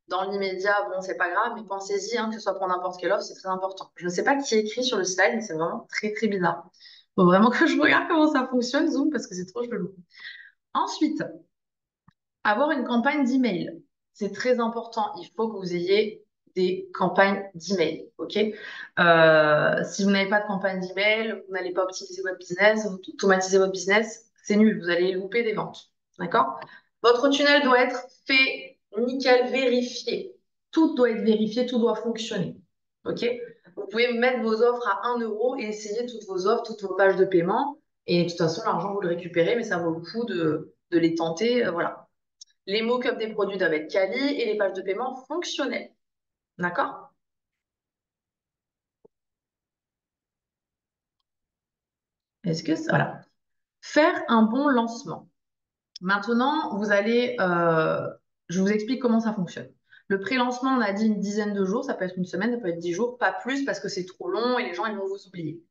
S1: dans l'immédiat, bon, c'est pas grave, mais pensez-y, hein, que ce soit pour n'importe quelle offre, c'est très important. Je ne sais pas qui écrit sur le slide, mais c'est vraiment très, très bizarre. Il faut vraiment que je regarde comment ça fonctionne, Zoom, parce que c'est trop chelou. Ensuite, avoir une campagne d'email, c'est très important. Il faut que vous ayez des campagnes d'email, ok? Si vous n'avez pas de campagne d'email, vous n'allez pas optimiser votre business, vous automatiser votre business, c'est nul, vous allez louper des ventes, d'accord? Votre tunnel doit être fait, nickel, vérifié. Tout doit être vérifié, tout doit fonctionner, ok? Vous pouvez mettre vos offres à 1 euro et essayer toutes vos offres, toutes vos pages de paiement. Et de toute façon, l'argent, vous le récupérez, mais ça vaut le coup de les tenter. Voilà. Les mock-ups des produits doivent être quali et les pages de paiement fonctionnelles. D'accord? Est-ce que ça... Voilà. Faire un bon lancement. Maintenant, je vous explique comment ça fonctionne. Le pré-lancement, on a dit une dizaine de jours, ça peut être une semaine, ça peut être 10 jours, pas plus parce que c'est trop long et les gens ils vont vous oublier.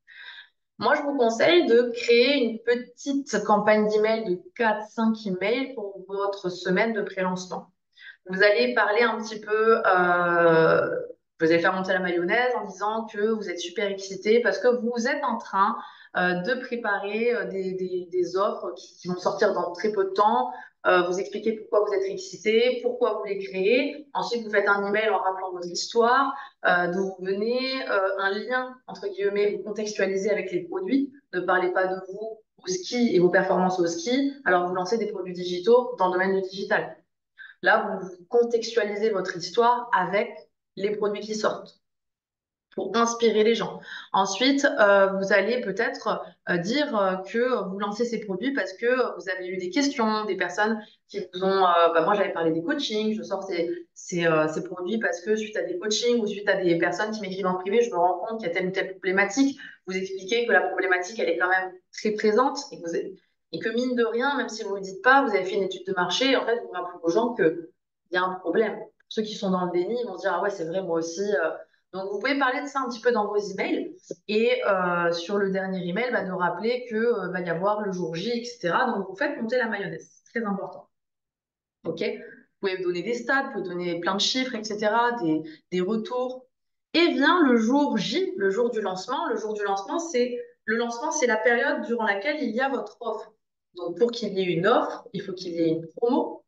S1: Moi, je vous conseille de créer une petite campagne d'email de 4-5 emails pour votre semaine de pré-lancement. Vous allez parler un petit peu, vous allez faire monter la mayonnaise en disant que vous êtes super excité parce que vous êtes en train de préparer des offres qui vont sortir dans très peu de temps. Vous expliquez pourquoi vous êtes excité, pourquoi vous les créez. Ensuite, vous faites un email en rappelant votre histoire, d'où vous venez, un lien, entre guillemets, vous contextualisez avec les produits. Ne parlez pas de vous au ski et vos performances au ski, alors vous lancez des produits digitaux dans le domaine du digital. Là, vous contextualisez votre histoire avec les produits qui sortent pour inspirer les gens. Ensuite, vous allez peut-être dire que vous lancez ces produits parce que vous avez eu des questions, des personnes qui vous ont... moi, j'avais parlé des coachings, je sors ces produits parce que suite à des coachings ou suite à des personnes qui m'écrivent en privé, je me rends compte qu'il y a telle ou telle problématique. Vous expliquez que la problématique, elle est quand même très présente et que mine de rien, même si vous ne le dites pas, vous avez fait une étude de marché, et en fait, vous rappelez aux gens qu'il y a un problème. Pour ceux qui sont dans le déni, ils vont se dire, ah ouais, c'est vrai, moi aussi... Donc, vous pouvez parler de ça un petit peu dans vos emails et sur le dernier email, de rappeler que va y avoir le jour J, etc. Donc, vous faites monter la mayonnaise. C'est très important. OK? Vous pouvez donner des stats, vous pouvez donner plein de chiffres, etc., des retours. Et vient le jour J, le jour du lancement. Le jour du lancement, c'est la période durant laquelle il y a votre offre. Donc, pour qu'il y ait une offre, il faut qu'il y ait une promo.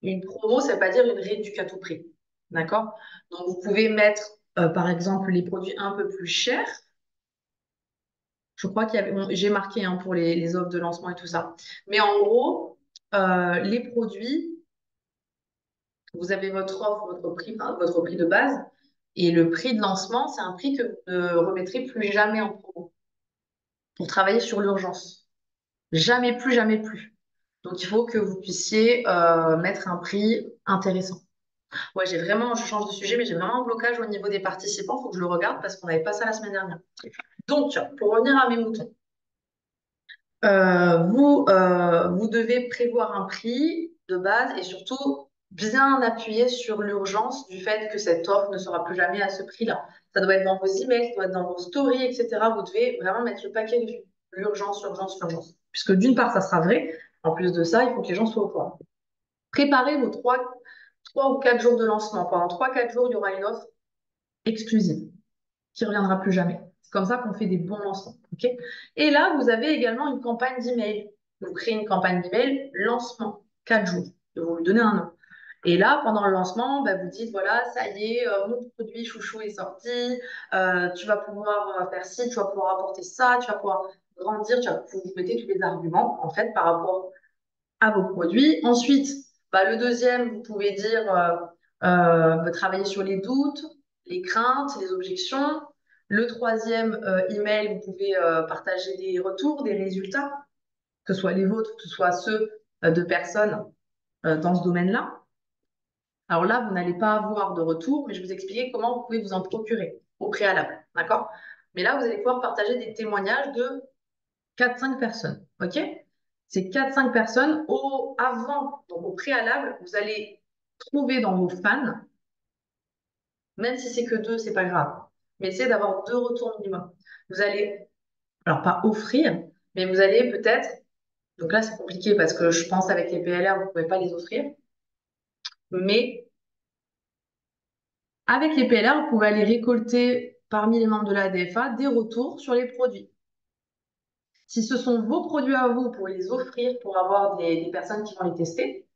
S1: Une promo, ça ne veut pas dire une réduction à tout prix. D'accord? Donc, vous pouvez mettre, par exemple, les produits un peu plus chers. Je crois qu'il y avait, bon, j'ai marqué hein, pour les offres de lancement et tout ça. Mais en gros, les produits, vous avez votre offre, votre prix de base. Et le prix de lancement, c'est un prix que vous ne remettrez plus jamais en promo pour travailler sur l'urgence. Jamais plus, jamais plus. Donc, il faut que vous puissiez mettre un prix intéressant. Ouais, je change de sujet, mais j'ai vraiment un blocage au niveau des participants. Il faut que je le regarde parce qu'on n'avait pas ça la semaine dernière. Donc, pour revenir à mes moutons, vous devez prévoir un prix de base et surtout bien appuyer sur l'urgence du fait que cette offre ne sera plus jamais à ce prix-là. Ça doit être dans vos emails, ça doit être dans vos stories, etc. Vous devez vraiment mettre le paquet dessus. L'urgence, l'urgence, l'urgence. Puisque d'une part, ça sera vrai. En plus de ça, il faut que les gens soient au courant. Préparez vos 3 ou 4 jours de lancement. Pendant 3 ou 4 jours, il y aura une offre exclusive qui ne reviendra plus jamais. C'est comme ça qu'on fait des bons lancements. Ok. Et là, vous avez également une campagne d'email. Vous créez une campagne d'email lancement, 4 jours. Et vous lui donnez un nom. Et là, pendant le lancement, vous dites, voilà, ça y est, mon produit chouchou est sorti, tu vas pouvoir faire ci, tu vas pouvoir apporter ça, tu vas pouvoir grandir, vous mettez tous les arguments, en fait, par rapport à vos produits. Ensuite, le deuxième, vous pouvez dire travailler sur les doutes, les craintes, les objections. Le troisième email, vous pouvez partager des retours, des résultats, que ce soit les vôtres, que ce soit ceux de personnes dans ce domaine-là. Alors là, vous n'allez pas avoir de retour, mais je vais vous expliquer comment vous pouvez vous en procurer au préalable. D'accord? Mais là, vous allez pouvoir partager des témoignages de 4-5 personnes. OK? Ces 4-5 personnes, donc au préalable, vous allez trouver dans vos fans, même si c'est que 2, c'est pas grave, mais essayez d'avoir 2 retours minimum. Vous allez, alors pas offrir, mais vous allez peut-être, donc là c'est compliqué parce que je pense avec les PLR, vous ne pouvez pas les offrir, mais avec les PLR, vous pouvez aller récolter parmi les membres de la DFA des retours sur les produits. Si ce sont vos produits à vous, vous pouvez les offrir pour avoir des personnes qui vont les tester.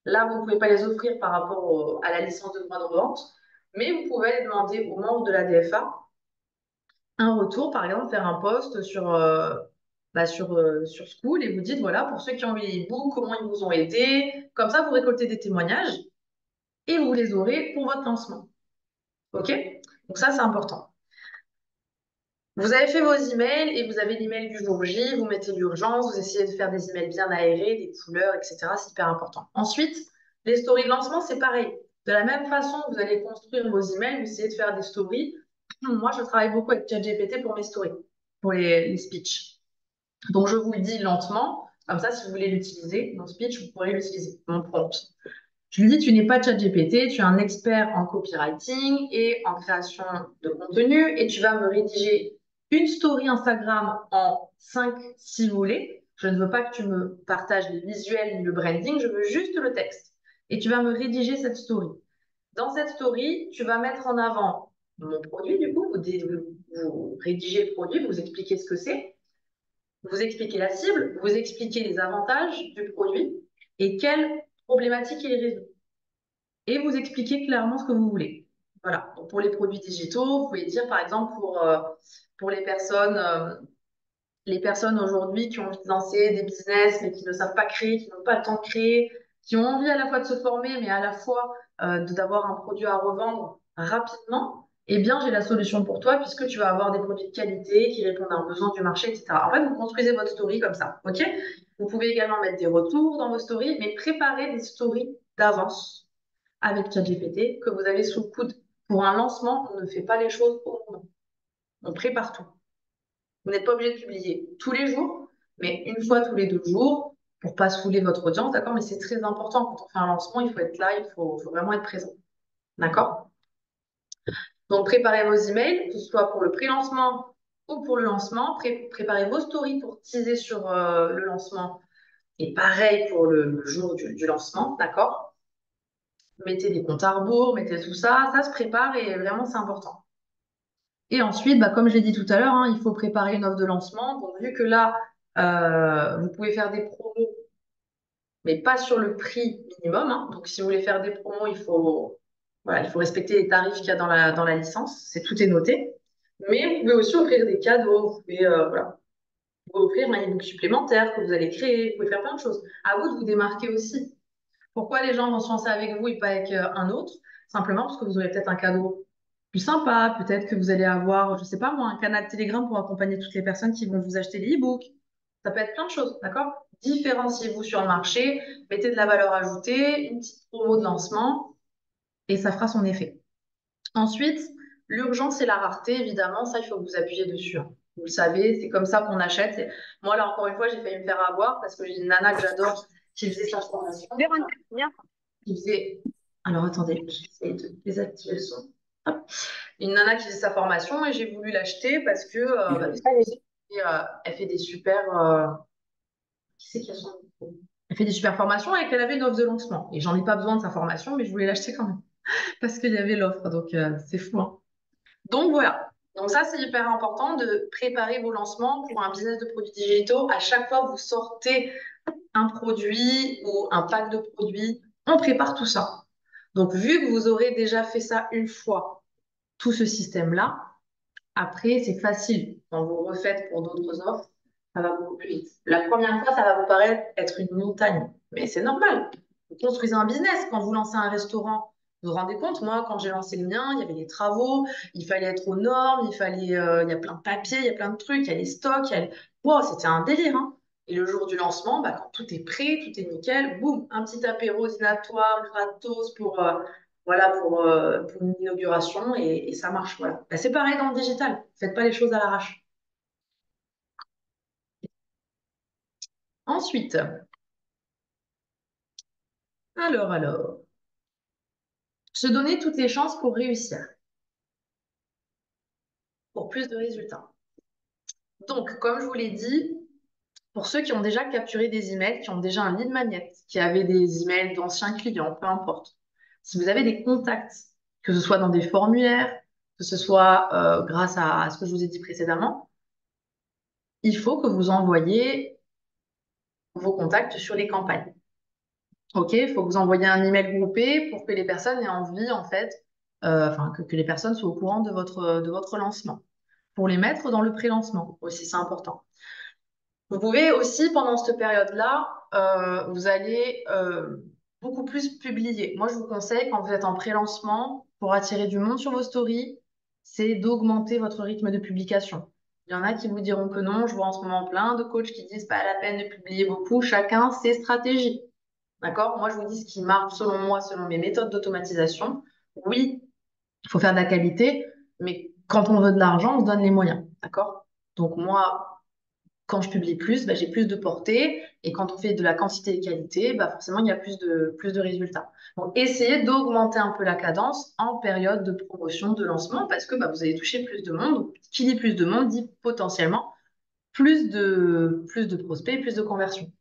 S1: Là, vous ne pouvez pas les offrir par rapport à la licence de droit de revente, mais vous pouvez aller demander aux membres de la DFA un retour, par exemple, faire un post sur School et vous dites, voilà, pour ceux qui ont eu les e-books, comment ils vous ont aidé. Comme ça, vous récoltez des témoignages et vous les aurez pour votre lancement. OK? Donc ça, c'est important. Vous avez fait vos emails et vous avez l'email du jour J, vous mettez l'urgence, vous essayez de faire des emails bien aérés, des couleurs, etc. C'est hyper important. Ensuite, les stories de lancement, c'est pareil. De la même façon, vous allez construire vos emails, vous essayez de faire des stories. Moi, je travaille beaucoup avec ChatGPT pour mes stories, pour les speeches. Donc, je vous le dis lentement. Comme ça, si vous voulez l'utiliser, mon speech, vous pourrez l'utiliser, mon prompt. Je lui dis, tu n'es pas ChatGPT, tu es un expert en copywriting et en création de contenu et tu vas me rédiger une story Instagram en 5, 6 volets. Je ne veux pas que tu me partages les visuels ni le branding, je veux juste le texte. Et tu vas me rédiger cette story. Dans cette story, tu vas mettre en avant mon produit, du coup, vous rédigez le produit, vous expliquez ce que c'est, vous expliquez la cible, vous expliquez les avantages du produit et quelles problématiques il résout et vous expliquez clairement ce que vous voulez. Voilà. Donc, pour les produits digitaux, vous pouvez dire, par exemple, pour les personnes aujourd'hui qui ont envie de lancer des business, mais qui ne savent pas créer, qui n'ont pas le temps de créer, qui ont envie à la fois de se former, mais à la fois d'avoir un produit à revendre rapidement, eh bien, j'ai la solution pour toi, puisque tu vas avoir des produits de qualité qui répondent à un besoin du marché, etc. En fait, vous construisez votre story comme ça, OK? Vous pouvez également mettre des retours dans vos stories, mais préparez des stories d'avance avec ChatGPT que vous avez sous le coude. Pour un lancement, on ne fait pas les choses au moment. On prépare tout. Vous n'êtes pas obligé de publier tous les jours, mais une fois tous les 2 jours pour pas saouler votre audience, d'accord? Mais c'est très important quand on fait un lancement, il faut être là, il faut vraiment être présent, d'accord? Donc préparez vos emails, que ce soit pour le pré-lancement ou pour le lancement. Préparez vos stories pour teaser sur le lancement et pareil pour le jour du lancement, d'accord? Mettez des comptes à rebours, mettez tout ça, ça se prépare et vraiment c'est important. Et ensuite, bah, comme je l'ai dit tout à l'heure, hein, il faut préparer une offre de lancement. Donc, vu que là, vous pouvez faire des promos, mais pas sur le prix minimum, hein. Donc, si vous voulez faire des promos, voilà, il faut respecter les tarifs qu'il y a dans la licence. Tout est noté. Mais vous pouvez aussi offrir des cadeaux. Voilà, vous pouvez offrir un e-book supplémentaire que vous allez créer. Vous pouvez faire plein de choses. À vous de vous démarquer aussi. Pourquoi les gens vont se lancer avec vous et pas avec un autre? Simplement parce que vous aurez peut-être un cadeau plus sympa, peut-être que vous allez avoir, je sais pas moi, un canal Telegram pour accompagner toutes les personnes qui vont vous acheter les e-books. Ça peut être plein de choses, d'accord? Différenciez-vous sur le marché, mettez de la valeur ajoutée, une petite promo de lancement et ça fera son effet. Ensuite, l'urgence et la rareté, évidemment, ça, il faut que vous appuyer dessus, hein. Vous le savez, c'est comme ça qu'on achète. Moi, là, encore une fois, j'ai failli me faire avoir parce que j'ai une nana que j'adore qui faisait sa formation.
S2: Véronique, viens.
S1: Qui faisait... Alors, attendez, j'essaie de désactiver le son. Hop. Une nana qui faisait sa formation et j'ai voulu l'acheter parce que
S2: Allez-y.
S1: elle fait des super... qui c'est qui a son... Elle fait des super formations et qu'elle avait une offre de lancement. Et j'en ai pas besoin de sa formation, mais je voulais l'acheter quand même parce qu'il y avait l'offre. Donc, c'est fou, hein. Donc voilà. Donc ça, c'est hyper important de préparer vos lancements pour un business de produits digitaux. À chaque fois que vous sortez un produit ou un pack de produits, on prépare tout ça. Donc vu que vous aurez déjà fait ça une fois, tout ce système-là, après, c'est facile. Quand vous refaites pour d'autres offres, ça va beaucoup plus vite. La première fois, ça va vous paraître être une montagne, mais c'est normal. Vous construisez un business. Quand vous lancez un restaurant, vous vous rendez compte, moi, quand j'ai lancé le mien, il y avait des travaux, il fallait être aux normes, il y a plein de papiers, il y a plein de trucs, il y a les stocks, Wow, c'était un délire, hein. Et le jour du lancement, bah, quand tout est prêt, tout est nickel, boum, un petit apéro dînatoire, gratos pour une inauguration et ça marche. Voilà. Bah, c'est pareil dans le digital. Faites pas les choses à l'arrache. Ensuite, alors, se donner toutes les chances pour réussir, pour plus de résultats. Donc, comme je vous l'ai dit, pour ceux qui ont déjà capturé des emails, qui ont déjà un lead magnet, qui avaient des emails d'anciens clients, peu importe, si vous avez des contacts, que ce soit dans des formulaires, que ce soit grâce à ce que je vous ai dit précédemment, il faut que vous envoyiez vos contacts sur les campagnes. OK, il faut que vous envoyiez un email groupé pour que les personnes aient envie, en fait, enfin, que les personnes soient au courant de votre lancement. Pour les mettre dans le pré-lancement aussi, c'est important. Vous pouvez aussi, pendant cette période-là, vous allez beaucoup plus publier. Moi, je vous conseille, quand vous êtes en pré-lancement, pour attirer du monde sur vos stories, c'est d'augmenter votre rythme de publication. Il y en a qui vous diront que non. Je vois en ce moment plein de coachs qui disent pas la peine de publier beaucoup. Chacun ses stratégies. D'accord? Moi, je vous dis ce qui marche selon moi, selon mes méthodes d'automatisation. Oui, il faut faire de la qualité, mais quand on veut de l'argent, on se donne les moyens. D'accord? Donc moi, quand je publie plus, bah, j'ai plus de portée. Et quand on fait de la quantité et qualité, bah, forcément, il y a plus de résultats. Donc, essayez d'augmenter un peu la cadence en période de promotion, de lancement, parce que bah, vous allez toucher plus de monde. Donc, qui dit plus de monde dit potentiellement plus de prospects, plus de conversions.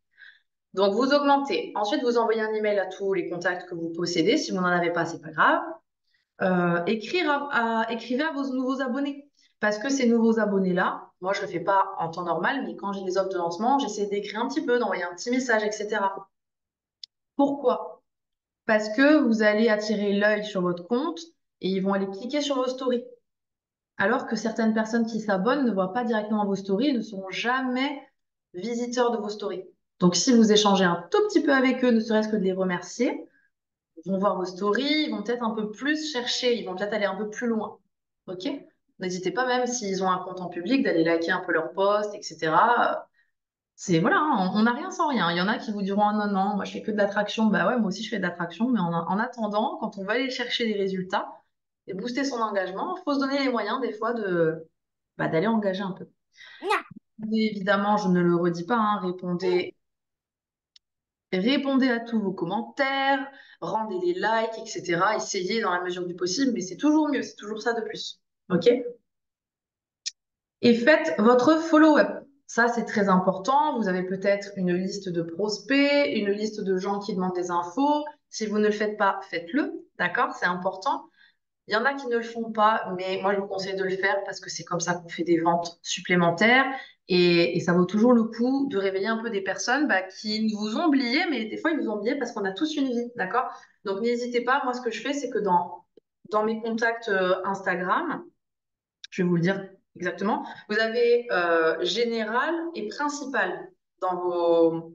S1: Donc, vous augmentez. Ensuite, vous envoyez un email à tous les contacts que vous possédez. Si vous n'en avez pas, c'est pas grave. Écrivez à vos nouveaux abonnés. Parce que ces nouveaux abonnés-là, moi, je ne le fais pas en temps normal, mais quand j'ai des offres de lancement, j'essaie d'écrire un petit peu, d'envoyer un petit message, etc. Pourquoi? Parce que vous allez attirer l'œil sur votre compte et ils vont aller cliquer sur vos stories. Alors que certaines personnes qui s'abonnent ne voient pas directement vos stories et ne seront jamais visiteurs de vos stories. Donc, si vous échangez un tout petit peu avec eux, ne serait-ce que de les remercier, ils vont voir vos stories, ils vont peut-être un peu plus chercher, ils vont peut-être aller un peu plus loin. OK? N'hésitez pas, même s'ils ont un compte en public, d'aller liker un peu leurs posts, etc. C'est voilà, hein, on n'a rien sans rien. Il y en a qui vous diront: ah non, non, moi je fais que de l'attraction. Bah ouais, moi aussi je fais de l'attraction, mais en attendant, quand on va aller chercher des résultats et booster son engagement, il faut se donner les moyens des fois d'aller engager un peu. Mais évidemment, je ne le redis pas, hein, répondez à tous vos commentaires, rendez des likes, etc. Essayez dans la mesure du possible, mais c'est toujours mieux, c'est toujours ça de plus. OK? Et faites votre follow-up. Ça, c'est très important. Vous avez peut-être une liste de prospects, une liste de gens qui demandent des infos. Si vous ne le faites pas, faites-le. D'accord? C'est important. Il y en a qui ne le font pas, mais moi, je vous conseille de le faire parce que c'est comme ça qu'on fait des ventes supplémentaires. Et ça vaut toujours le coup de réveiller un peu des personnes bah, qui vous ont oublié, mais des fois, ils vous ont oublié parce qu'on a tous une vie. D'accord? Donc, n'hésitez pas. Moi, ce que je fais, c'est que dans mes contacts Instagram, je vais vous le dire exactement. Vous avez général et principal dans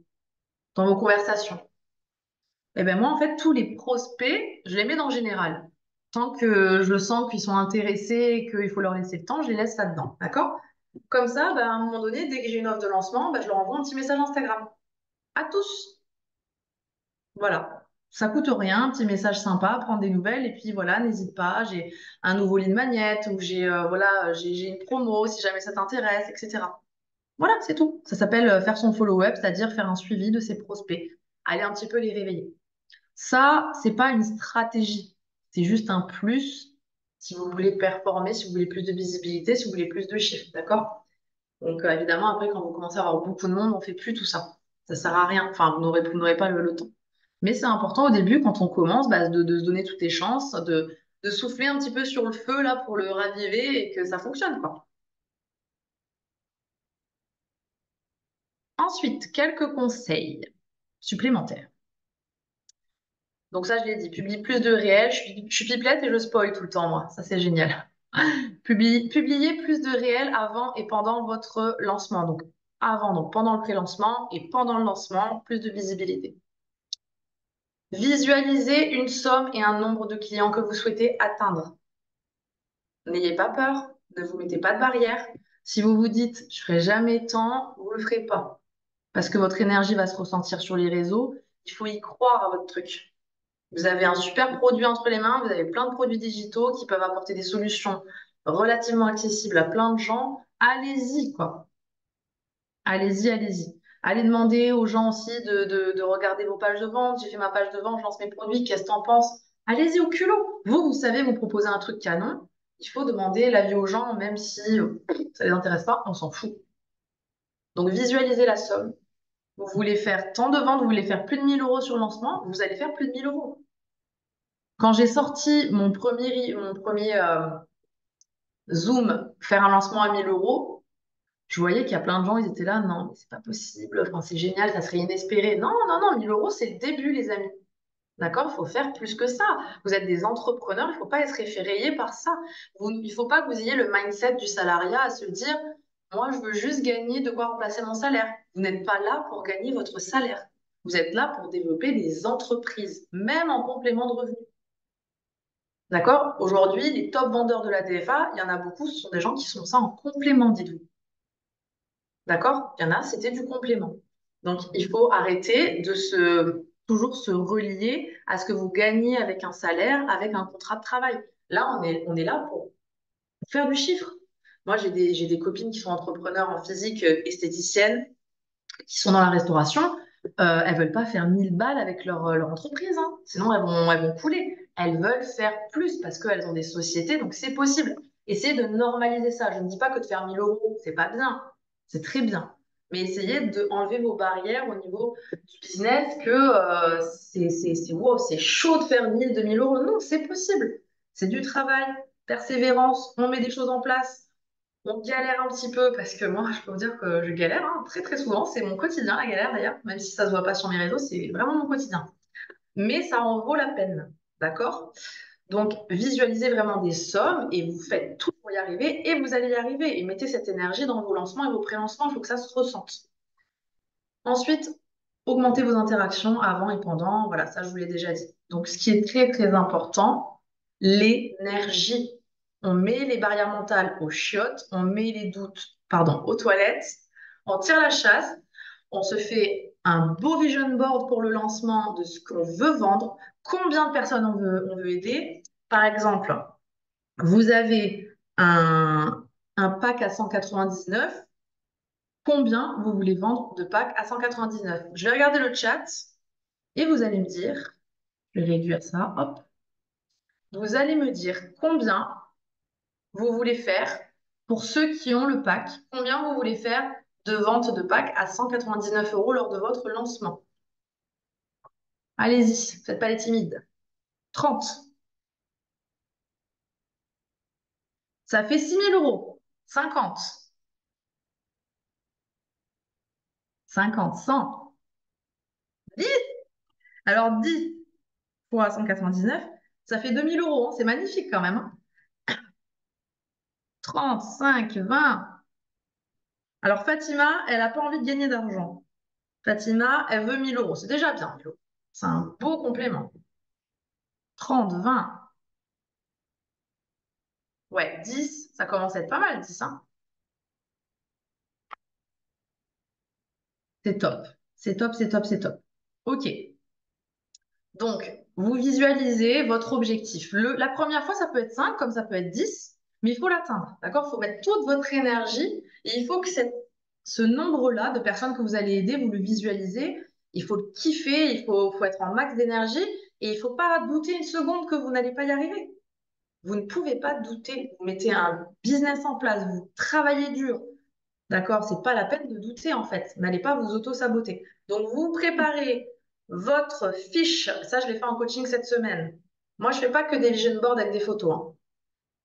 S1: dans vos conversations. Et bien moi, en fait, tous les prospects, je les mets dans général. Tant que je sens qu'ils sont intéressés et qu'il faut leur laisser le temps, je les laisse là-dedans. D'accord? Comme ça, ben, à un moment donné, dès que j'ai une offre de lancement, ben, je leur envoie un petit message Instagram. À tous. Voilà. Ça coûte rien, un petit message sympa, prendre des nouvelles et puis voilà, n'hésite pas, j'ai un nouveau lead magnet ou j'ai une promo si jamais ça t'intéresse, etc. Voilà, c'est tout. Ça s'appelle faire son follow-up, c'est-à-dire faire un suivi de ses prospects, aller un petit peu les réveiller. Ça, c'est pas une stratégie, c'est juste un plus si vous voulez performer, si vous voulez plus de visibilité, si vous voulez plus de chiffres, d'accord? Donc évidemment, après, quand vous commencez à avoir beaucoup de monde, on fait plus tout ça. Ça sert à rien. Enfin, vous n'aurez pas le temps. Mais c'est important au début, quand on commence, bah, de se donner toutes les chances, de souffler un petit peu sur le feu là pour le raviver et que ça fonctionne, quoi. Ensuite, quelques conseils supplémentaires. Donc ça, je l'ai dit, publie plus de réels. Je suis pipelette et je spoil tout le temps, moi. Ça, c'est génial. Publiez plus de réels avant et pendant votre lancement. Donc avant, donc pendant le pré-lancement et pendant le lancement, plus de visibilité. Visualisez une somme et un nombre de clients que vous souhaitez atteindre. N'ayez pas peur, ne vous mettez pas de barrière. Si vous vous dites, je ferai jamais tant, vous le ferez pas. Parce que votre énergie va se ressentir sur les réseaux. Il faut y croire à votre truc. Vous avez un super produit entre les mains, vous avez plein de produits digitaux qui peuvent apporter des solutions relativement accessibles à plein de gens. Allez-y, quoi. Allez-y, allez-y. Allez demander aux gens aussi de regarder vos pages de vente. J'ai fait ma page de vente, je lance mes produits, qu'est-ce que t'en penses? Allez-y au culot. Vous savez, vous proposez un truc canon. Il faut demander l'avis aux gens, même si ça les intéresse pas, on s'en fout. Donc visualisez la somme. Vous voulez faire tant de ventes, vous voulez faire plus de 1 000 € sur le lancement, vous allez faire plus de 1 000 €. Quand j'ai sorti mon premier Zoom, faire un lancement à 1 000 €, je voyais qu'il y a plein de gens, ils étaient là, non, mais c'est pas possible, enfin, c'est génial, ça serait inespéré. Non, non, non, 1 000 € c'est le début, les amis. D'accord? Il faut faire plus que ça. Vous êtes des entrepreneurs, il ne faut pas être effrayé par ça. Il ne faut pas que vous ayez le mindset du salariat à se dire, moi, je veux juste gagner de quoi remplacer mon salaire. Vous n'êtes pas là pour gagner votre salaire. Vous êtes là pour développer des entreprises, même en complément de revenus. D'accord? Aujourd'hui, les top vendeurs de la TFA, il y en a beaucoup, ce sont des gens qui sont ça en complément, dites-vous. D'accord? Il y en a, c'était du complément. Donc, il faut arrêter de toujours se relier à ce que vous gagnez avec un salaire, avec un contrat de travail. Là, on est là pour faire du chiffre. Moi, j'ai des copines qui sont entrepreneurs en physique, esthéticiennes, qui sont dans la restauration. Elles veulent pas faire 1000 balles avec leur entreprise, hein. Sinon, elles vont couler. Elles veulent faire plus parce qu'elles ont des sociétés, donc c'est possible. Essayez de normaliser ça. Je ne dis pas que de faire 1000 euros, c'est pas bien. C'est très bien. Mais essayez d'enlever vos barrières au niveau du business que wow, c'est chaud de faire 1000, 2000 euros. Non, c'est possible. C'est du travail, persévérance, on met des choses en place. On galère un petit peu parce que moi, je peux vous dire que je galère hein, très très souvent. C'est mon quotidien, la galère d'ailleurs. Même si ça se voit pas sur mes réseaux, c'est vraiment mon quotidien. Mais ça en vaut la peine. D'accord? Donc, visualisez vraiment des sommes et vous faites tout pour y arriver et vous allez y arriver. Et mettez cette énergie dans vos lancements et vos pré-lancements. Il faut que ça se ressente. Ensuite, augmentez vos interactions avant et pendant. Voilà, ça, je vous l'ai déjà dit. Donc, ce qui est très, très important, l'énergie. On met les barrières mentales aux chiottes, on met les doutes, pardon, aux toilettes, on tire la chasse, on se fait un beau vision board pour le lancement de ce qu'on veut vendre, combien de personnes on veut aider. Par exemple, vous avez un pack à 199. Combien vous voulez vendre de packs à 199? Je vais regarder le chat et vous allez me dire, je vais réduire ça, hop, vous allez me dire combien vous voulez faire pour ceux qui ont le pack, combien vous voulez faire de vente de packs à 199 euros lors de votre lancement. Allez-y, faites pas les timides. 30. Ça fait 6 000 euros. 50. 50, 100. 10. Alors 10 fois 199, ça fait 2 000 euros, hein. C'est magnifique quand même, hein. 30, 5, 20. Alors Fatima, elle n'a pas envie de gagner d'argent. Fatima, elle veut 1 000 euros. C'est déjà bien, 1 000 euros. C'est un beau complément. 30, 20. Ouais, 10, ça commence à être pas mal, 10, hein. C'est top. C'est top, c'est top, c'est top. OK. Donc, vous visualisez votre objectif. La première fois, ça peut être 5, comme ça peut être 10, mais il faut l'atteindre. D'accord? Il faut mettre toute votre énergie et il faut que ce nombre-là de personnes que vous allez aider, vous le visualisez. Il faut le kiffer, il faut être en max d'énergie et il ne faut pas douter une seconde que vous n'allez pas y arriver. Vous ne pouvez pas douter. Vous mettez un business en place, vous travaillez dur. D'accord? C'est pas la peine de douter en fait. N'allez pas vous auto-saboter. Donc, vous préparez votre fiche. Ça, je l'ai fait en coaching cette semaine. Moi, je fais pas que des vision boards avec des photos, hein.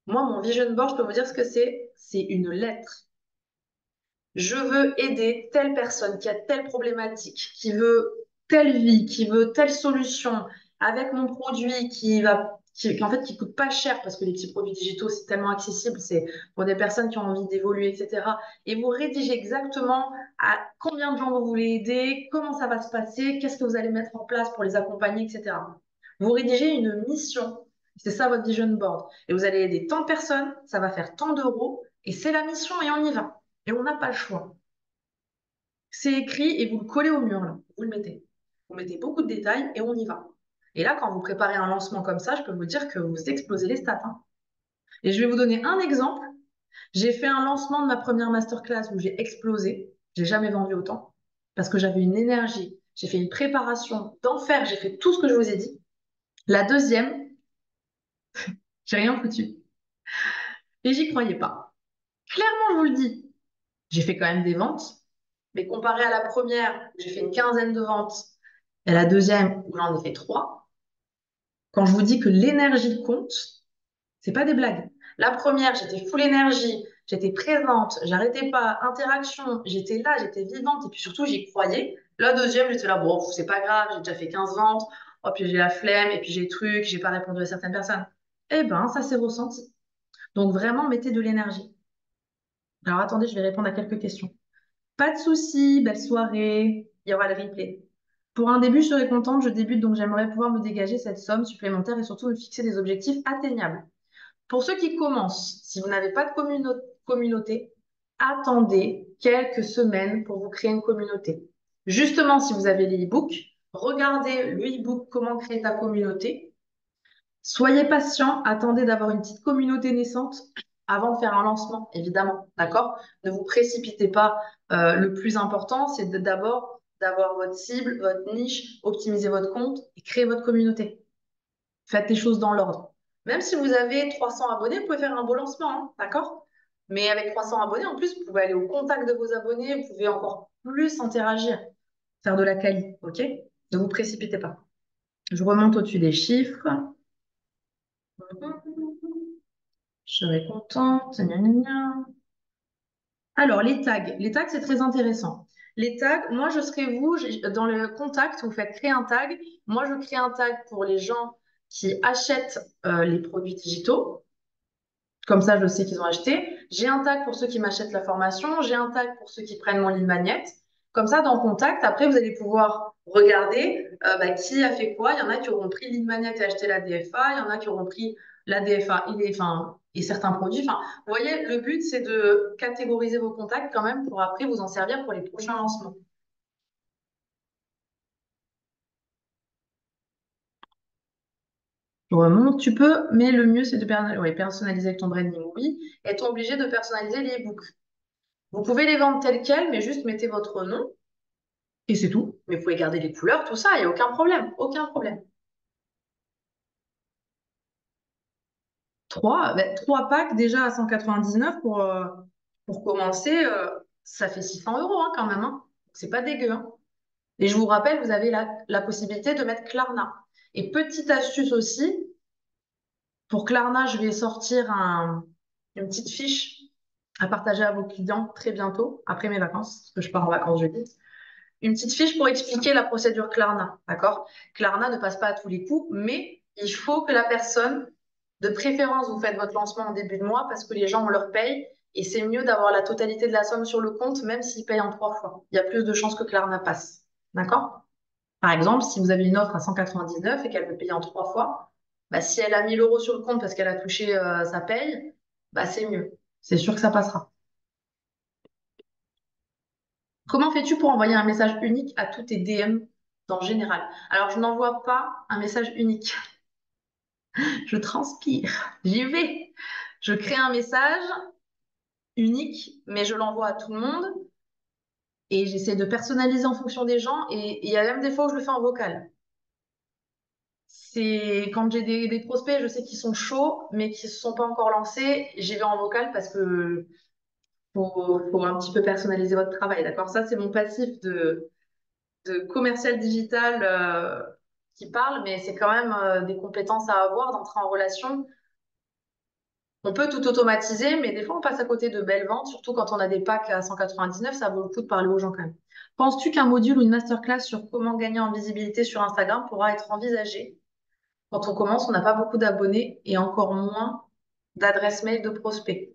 S1: Moi, mon vision board, je peux vous dire ce que c'est. C'est une lettre. Je veux aider telle personne qui a telle problématique, qui veut telle vie, qui veut telle solution, avec mon produit en fait, qui coûte pas cher parce que les petits produits digitaux, c'est tellement accessible, c'est pour des personnes qui ont envie d'évoluer, etc. Et vous rédigez exactement à combien de gens vous voulez aider, comment ça va se passer, qu'est-ce que vous allez mettre en place pour les accompagner, etc. Vous rédigez une mission. C'est ça votre vision board. Et vous allez aider tant de personnes, ça va faire tant d'euros, et c'est la mission et on y va. Et on n'a pas le choix. C'est écrit et vous le collez au mur, là. Vous le mettez. Vous mettez beaucoup de détails et on y va. Et là, quand vous préparez un lancement comme ça, je peux vous dire que vous explosez les stats, hein. Et je vais vous donner un exemple. J'ai fait un lancement de ma première masterclass où j'ai explosé. J'ai jamais vendu autant parce que j'avais une énergie. J'ai fait une préparation d'enfer. J'ai fait tout ce que je vous ai dit. La deuxième, j'ai rien foutu. Et j'y croyais pas. Clairement, je vous le dis. J'ai fait quand même des ventes. Mais comparé à la première, où j'ai fait une quinzaine de ventes, et la deuxième, où j'en ai fait 3, quand je vous dis que l'énergie compte, c'est pas des blagues. La première, j'étais full énergie, j'étais présente, j'arrêtais pas, interaction, j'étais là, j'étais vivante, et puis surtout, j'y croyais. La deuxième, j'étais là, bon, c'est pas grave, j'ai déjà fait 15 ventes, oh, puis j'ai la flemme, et puis j'ai truc, j'ai pas répondu à certaines personnes. Eh ben, ça s'est ressenti. Donc vraiment, mettez de l'énergie. Alors attendez, je vais répondre à quelques questions. Pas de souci, belle soirée. Il y aura le replay. Pour un début, je serais contente. Je débute, donc j'aimerais pouvoir me dégager cette somme supplémentaire et surtout me fixer des objectifs atteignables. Pour ceux qui commencent, si vous n'avez pas de communauté, attendez quelques semaines pour vous créer une communauté. Justement, si vous avez les e-books, regardez le e-book Comment créer ta communauté. Soyez patient, attendez d'avoir une petite communauté naissante avant de faire un lancement, évidemment, d'accord? Ne vous précipitez pas. Le plus important, c'est d'abord d'avoir votre cible, votre niche, optimiser votre compte et créer votre communauté. Faites les choses dans l'ordre. Même si vous avez 300 abonnés, vous pouvez faire un beau lancement, hein, d'accord? Mais avec 300 abonnés, en plus, vous pouvez aller au contact de vos abonnés, vous pouvez encore plus interagir, faire de la quali, ok? Ne vous précipitez pas. Je remonte au-dessus des chiffres. Je serai contente. Gna, gna, gna. Alors, les tags. Les tags, c'est très intéressant. Les tags, moi, je serai vous, dans le contact, vous faites créer un tag. Moi, je crée un tag pour les gens qui achètent les produits digitaux. Comme ça, je sais qu'ils ont acheté. J'ai un tag pour ceux qui m'achètent la formation. J'ai un tag pour ceux qui prennent mon lead magnet. Comme ça, dans Contact, après, vous allez pouvoir regarder qui a fait quoi. Il y en a qui auront pris lead magnet et acheté la DFA. Il y en a qui auront pris la DFA et certains produits. Enfin, vous voyez, le but, c'est de catégoriser vos contacts quand même pour après vous en servir pour les prochains lancements. Je remonte, tu peux, mais le mieux, c'est de personnaliser avec ton branding, oui. Est-on obligé de personnaliser les e-books? Vous pouvez les vendre tels quels, mais juste mettez votre nom et c'est tout. Mais vous pouvez garder les couleurs, tout ça, il n'y a aucun problème. Aucun problème. Trois packs déjà à 199 pour commencer, ça fait 600 € hein, quand même. Hein. C'est pas dégueu. Hein. Et je vous rappelle, vous avez la possibilité de mettre Klarna. Et petite astuce aussi, pour Klarna, je vais sortir une petite fiche à partager à vos clients très bientôt, après mes vacances, parce que je pars en vacances jeudi. Une petite fiche pour expliquer la procédure Klarna, d'accord? Klarna ne passe pas à tous les coups, mais il faut que la personne, de préférence, vous faites votre lancement en début de mois parce que les gens, on leur paye et c'est mieux d'avoir la totalité de la somme sur le compte, même s'ils payent en 3 fois. Il y a plus de chances que Klarna passe, d'accord? Par exemple, si vous avez une offre à 199 et qu'elle veut payer en 3 fois, bah, si elle a 1000 € sur le compte parce qu'elle a touché sa paye, bah, c'est mieux. C'est sûr que ça passera. Comment fais-tu pour envoyer un message unique à tous tes DM en général? Alors, je n'envoie pas un message unique. Je transpire. J'y vais. Je crée un message unique, mais je l'envoie à tout le monde et j'essaie de personnaliser en fonction des gens. Et il y a même des fois où je le fais en vocal. C'est quand j'ai des prospects, je sais qu'ils sont chauds, mais qui ne se sont pas encore lancés. J'y vais en vocal parce que faut un petit peu personnaliser votre travail. D'accord? Ça, c'est mon passif de commercial digital qui parle, mais c'est quand même des compétences à avoir, d'entrer en relation. On peut tout automatiser, mais des fois, on passe à côté de belles ventes, surtout quand on a des packs à 199, ça vaut le coup de parler aux gens quand même. Penses-tu qu'un module ou une masterclass sur comment gagner en visibilité sur Instagram pourra être envisagé? Quand on commence, on n'a pas beaucoup d'abonnés et encore moins d'adresses mail de prospects.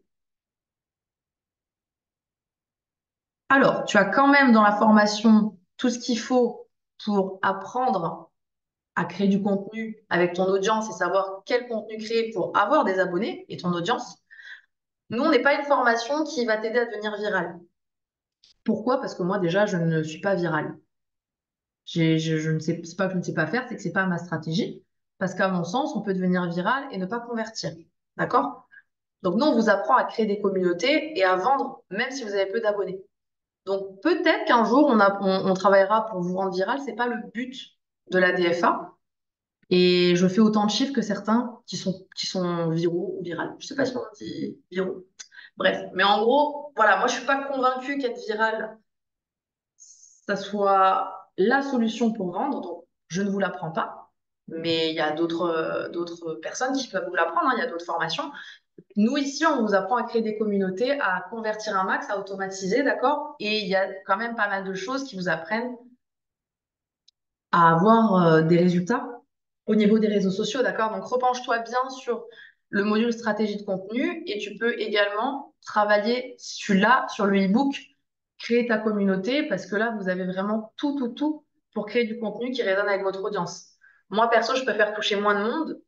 S1: Alors, tu as quand même dans la formation tout ce qu'il faut pour apprendre à créer du contenu avec ton audience et savoir quel contenu créer pour avoir des abonnés et ton audience. Nous, on n'est pas une formation qui va t'aider à devenir viral. Pourquoi? Parce que moi, déjà, je ne suis pas virale. Je ne sais, c'est pas que je ne sais pas faire, c'est que c'est pas ma stratégie. Parce qu'à mon sens, on peut devenir viral et ne pas convertir. D'accord? Donc, nous, on vous apprend à créer des communautés et à vendre, même si vous avez peu d'abonnés. Donc, peut-être qu'un jour, on travaillera pour vous rendre viral. C'est pas le but de la DFA. Et je fais autant de chiffres que certains qui sont viraux ou virales. Je sais pas si on dit viraux. Bref, mais en gros, voilà, moi je suis pas convaincue qu'être viral, ça soit la solution pour vendre, donc je ne vous l'apprends pas. Mais il y a d'autres personnes qui peuvent vous l'apprendre, hein, il y a d'autres formations. Nous, ici, on vous apprend à créer des communautés, à convertir un max, à automatiser, d'accord? Et il y a quand même pas mal de choses qui vous apprennent à avoir des résultats au niveau des réseaux sociaux, d'accord? Donc, repenche-toi bien sur le module stratégie de contenu et tu peux également travailler, si tu l'as, sur le e-book, créer ta communauté parce que là, vous avez vraiment tout pour créer du contenu qui résonne avec votre audience. Moi, perso, je préfère toucher moins de monde.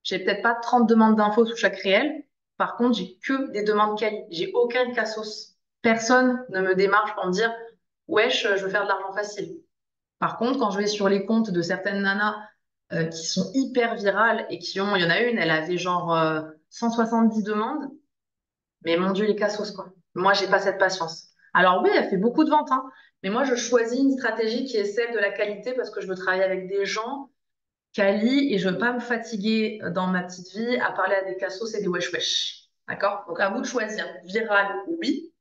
S1: J'ai peut-être pas 30 demandes d'infos sous chaque réel. Par contre, j'ai que des demandes quali. J'ai aucun cassos. Personne ne me démarche pour me dire, wesh, je veux faire de l'argent facile. Par contre, quand je vais sur les comptes de certaines nanas qui sont hyper virales et qui ont, il y en a une, elle avait genre 170 demandes, mais mon Dieu, les cassos, quoi. Moi, j'ai pas cette patience. Alors oui, elle fait beaucoup de ventes, hein, mais moi, je choisis une stratégie qui est celle de la qualité parce que je veux travailler avec des gens quali et je veux pas me fatiguer dans ma petite vie à parler à des cassos et des wesh wesh. D'accord? Donc à vous de choisir. Viral, oui,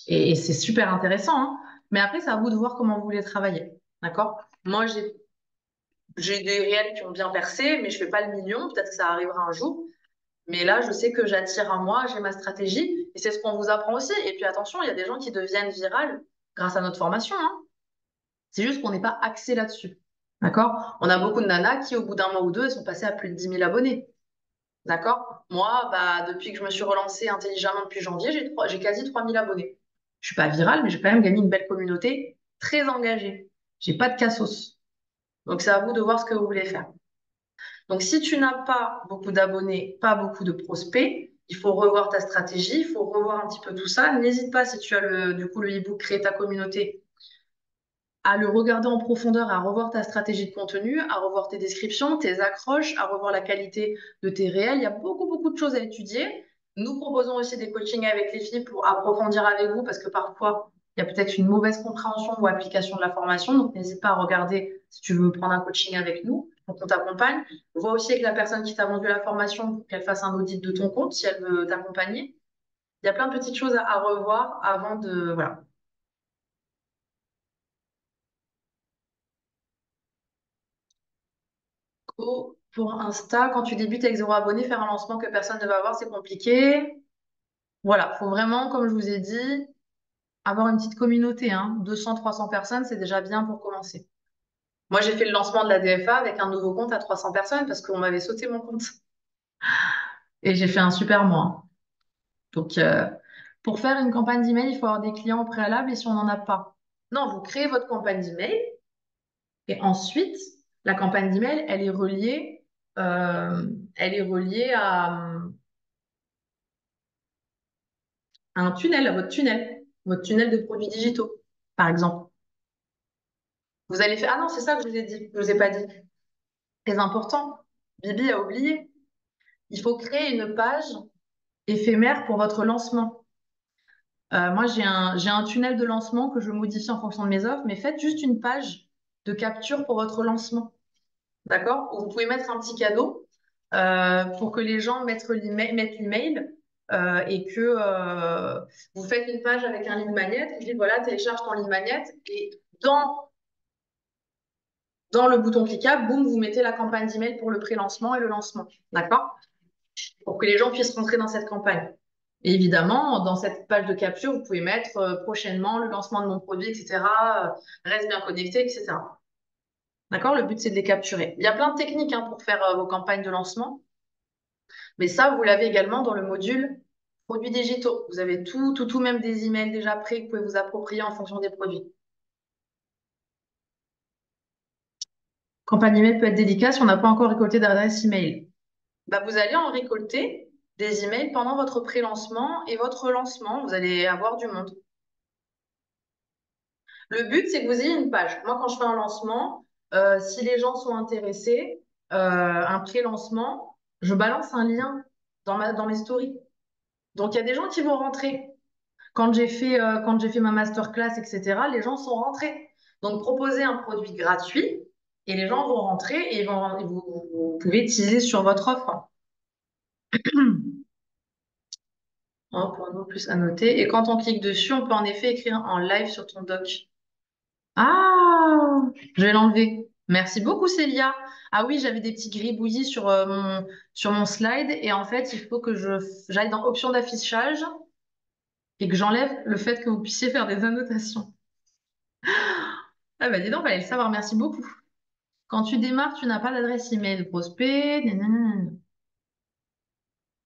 S1: et c'est super intéressant, hein. Mais après, c'est à vous de voir comment vous voulez travailler. D'accord? Moi, j'ai des réels qui ont bien percé, mais je fais pas le million. Peut-être que ça arrivera un jour. Mais là, je sais que j'attire à moi, j'ai ma stratégie. Et c'est ce qu'on vous apprend aussi. Et puis attention, il y a des gens qui deviennent virales grâce à notre formation, hein. C'est juste qu'on n'est pas axé là-dessus. D'accord? On a beaucoup de nanas qui, au bout d'un mois ou deux, elles sont passées à plus de 10 000 abonnés. D'accord? Moi, bah, depuis que je me suis relancée intelligemment depuis janvier, j'ai quasi 3 000 abonnés. Je suis pas virale, mais j'ai quand même gagné une belle communauté très engagée. J'ai pas de cassos. Donc, c'est à vous de voir ce que vous voulez faire. Donc, si tu n'as pas beaucoup d'abonnés, pas beaucoup de prospects, il faut revoir ta stratégie, il faut revoir un petit peu tout ça. N'hésite pas, si tu as du coup, le e-book Créer ta communauté, à le regarder en profondeur, à revoir ta stratégie de contenu, à revoir tes descriptions, tes accroches, à revoir la qualité de tes réels. Il y a beaucoup, beaucoup de choses à étudier. Nous proposons aussi des coachings avec les filles pour approfondir avec vous parce que parfois, il y a peut-être une mauvaise compréhension ou application de la formation. Donc, n'hésite pas à regarder si tu veux prendre un coaching avec nous pour qu'on t'accompagne. Vois aussi avec la personne qui t'a vendu la formation pour qu'elle fasse un audit de ton compte si elle veut t'accompagner. Il y a plein de petites choses à revoir avant de... Voilà. Pour Insta, quand tu débutes avec 0 abonné, faire un lancement que personne ne va voir, c'est compliqué. Voilà, faut vraiment, comme je vous ai dit, avoir une petite communauté, hein. 200, 300 personnes, c'est déjà bien pour commencer. Moi, j'ai fait le lancement de la DFA avec un nouveau compte à 300 personnes parce qu'on m'avait sauté mon compte. Et j'ai fait un super mois. Donc, pour faire une campagne d'email, il faut avoir des clients au préalable et si on n'en a pas. Non, vous créez votre campagne d'email et ensuite, la campagne d'email, elle est reliée à un tunnel, à votre tunnel de produits digitaux, par exemple. Vous allez faire... Ah non, c'est ça que je vous ai dit, je vous ai pas dit. Très important. Bibi a oublié. Il faut créer une page éphémère pour votre lancement. Moi, j'ai un tunnel de lancement que je modifie en fonction de mes offres, mais faites juste une page de capture pour votre lancement. D'accord? Vous pouvez mettre un petit cadeau pour que les gens mettent l'email et que vous faites une page avec un lead magnet. Vous dites, voilà, télécharge ton lead magnet et dans le bouton cliquable, boum, vous mettez la campagne d'email pour le pré-lancement et le lancement. D'accord? Pour que les gens puissent rentrer dans cette campagne. Et évidemment, dans cette page de capture, vous pouvez mettre prochainement le lancement de mon produit, etc. Reste bien connecté, etc. D'accord? Le but, c'est de les capturer. Il y a plein de techniques hein, pour faire vos campagnes de lancement. Mais ça, vous l'avez également dans le module produits digitaux. Vous avez tout, même des emails déjà prêts que vous pouvez vous approprier en fonction des produits. Campagne email peut être délicate si on n'a pas encore récolté d'adresse email. Bah, vous allez en récolter des emails pendant votre pré-lancement et votre lancement. Vous allez avoir du monde. Le but, c'est que vous ayez une page. Moi, quand je fais un lancement, si les gens sont intéressés, un pré-lancement, je balance un lien dans mes stories. Donc, il y a des gens qui vont rentrer. Quand j'ai fait ma masterclass, etc., les gens sont rentrés. Donc, proposez un produit gratuit et les gens vont rentrer et vous pouvez utiliser sur votre offre. Un point de plus à noter. Et quand on clique dessus, on peut en effet écrire en live sur ton doc. Ah, je vais l'enlever. Merci beaucoup, Célia. Ah oui, j'avais des petits gribouillis sur mon slide et en fait, il faut que j'aille dans options d'affichage et que j'enlève le fait que vous puissiez faire des annotations. Ah bah dis donc, fallait le savoir. Merci beaucoup. Quand tu démarres, tu n'as pas d'adresse email prospect. Nanana.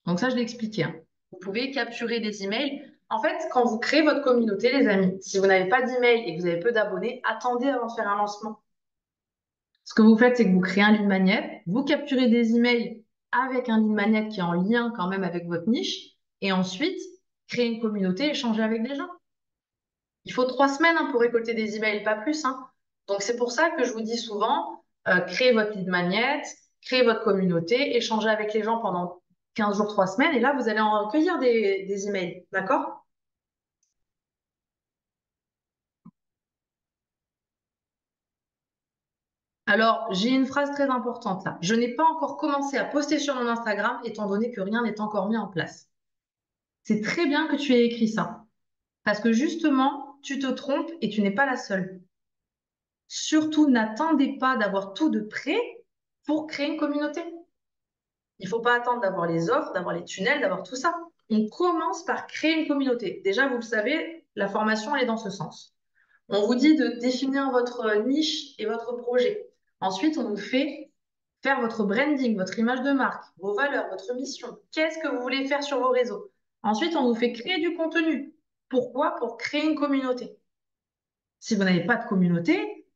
S1: Donc ça, je l'ai expliqué, hein. Vous pouvez capturer des emails. En fait, quand vous créez votre communauté, les amis, si vous n'avez pas d'email et que vous avez peu d'abonnés, attendez avant de faire un lancement. Ce que vous faites, c'est que vous créez un lead magnet, vous capturez des emails avec un lead magnet qui est en lien quand même avec votre niche, et ensuite, créez une communauté, échangez avec des gens. Il faut 3 semaines hein, pour récolter des emails, pas plus, hein. Donc c'est pour ça que je vous dis souvent, créez votre lead magnet, créez votre communauté, échangez avec les gens pendant 15 jours, 3 semaines, et là, vous allez en recueillir des emails. D'accord? Alors, j'ai une phrase très importante là. Je n'ai pas encore commencé à poster sur mon Instagram, étant donné que rien n'est encore mis en place. C'est très bien que tu aies écrit ça, parce que justement, tu te trompes et tu n'es pas la seule. Surtout, n'attendez pas d'avoir tout de prêt pour créer une communauté. Il ne faut pas attendre d'avoir les offres, d'avoir les tunnels, d'avoir tout ça. On commence par créer une communauté. Déjà, vous le savez, la formation, elle est dans ce sens. On vous dit de définir votre niche et votre projet. Ensuite, on vous fait faire votre branding, votre image de marque, vos valeurs, votre mission. Qu'est-ce que vous voulez faire sur vos réseaux? Ensuite, on vous fait créer du contenu. Pourquoi? Pour créer une communauté. Si vous n'avez pas de communauté,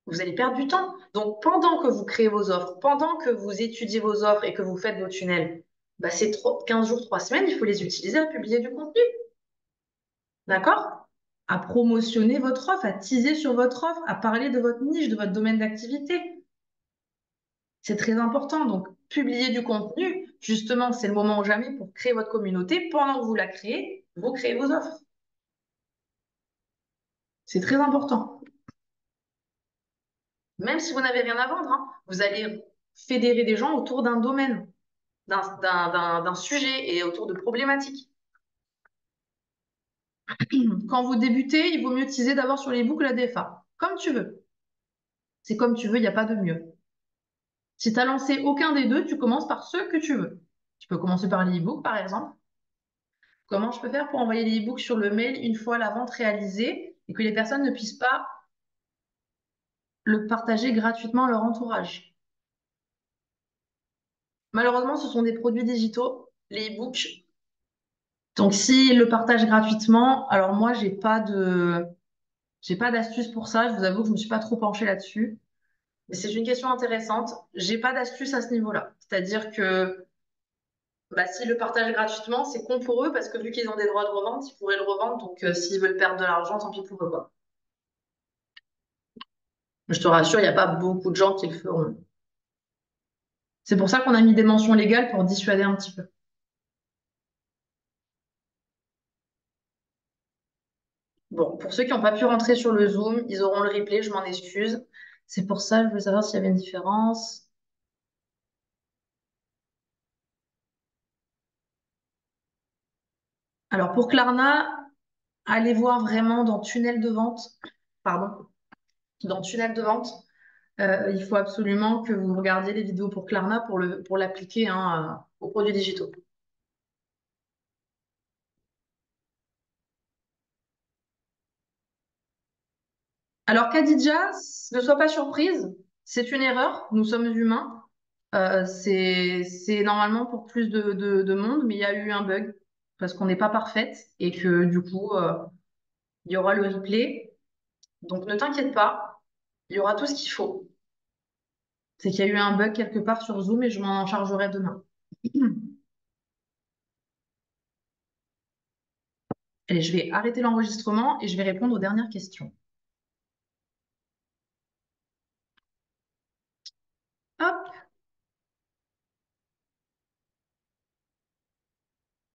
S1: vous allez perdre du temps. Donc, pendant que vous créez vos offres, pendant que vous étudiez vos offres et que vous faites vos tunnels, bah, ces 15 jours, 3 semaines, il faut les utiliser à publier du contenu. D'accord? À promotionner votre offre, à teaser sur votre offre, à parler de votre niche, de votre domaine d'activité. C'est très important. Donc, publier du contenu, justement, c'est le moment ou jamais pour créer votre communauté. Pendant que vous la créez, vous créez vos offres. C'est très important. Même si vous n'avez rien à vendre, hein, vous allez fédérer des gens autour d'un domaine, d'un sujet et autour de problématiques. Quand vous débutez, il vaut mieux teaser d'abord sur les books, la DFA. Comme tu veux. C'est comme tu veux, il n'y a pas de mieux. Si tu n'as lancé aucun des deux, tu commences par ceux que tu veux. Tu peux commencer par les e-books, par exemple. Comment je peux faire pour envoyer les e-books sur le mail une fois la vente réalisée et que les personnes ne puissent pas le partager gratuitement à leur entourage? Malheureusement, ce sont des produits digitaux, les e-books. Donc, s'ils le partagent gratuitement, alors moi, j'ai pas d'astuce pour ça. Je vous avoue que je me suis pas trop penchée là-dessus. Mais c'est une question intéressante. J'ai pas d'astuce à ce niveau-là. C'est-à-dire que bah, s'ils le partagent gratuitement, c'est con pour eux parce que vu qu'ils ont des droits de revente, ils pourraient le revendre. Donc, s'ils veulent perdre de l'argent, tant pis pour eux, quoi. Je te rassure, il n'y a pas beaucoup de gens qui le feront. C'est pour ça qu'on a mis des mentions légales pour dissuader un petit peu. Bon, pour ceux qui n'ont pas pu rentrer sur le Zoom, ils auront le replay, je m'en excuse. C'est pour ça, je veux savoir s'il y avait une différence. Alors, pour Klarna, allez voir vraiment dans tunnel de vente. Pardon, dans tunnel de vente. Il faut absolument que vous regardiez les vidéos pour Klarna pour l'appliquer hein, aux produits digitaux. Alors, Khadija, ne sois pas surprise, c'est une erreur, nous sommes humains. C'est normalement pour plus de monde, mais il y a eu un bug parce qu'on n'est pas parfaite et que du coup, il y aura le replay. Donc, ne t'inquiète pas, il y aura tout ce qu'il faut. C'est qu'il y a eu un bug quelque part sur Zoom et je m'en chargerai demain. Allez, je vais arrêter l'enregistrement et je vais répondre aux dernières questions.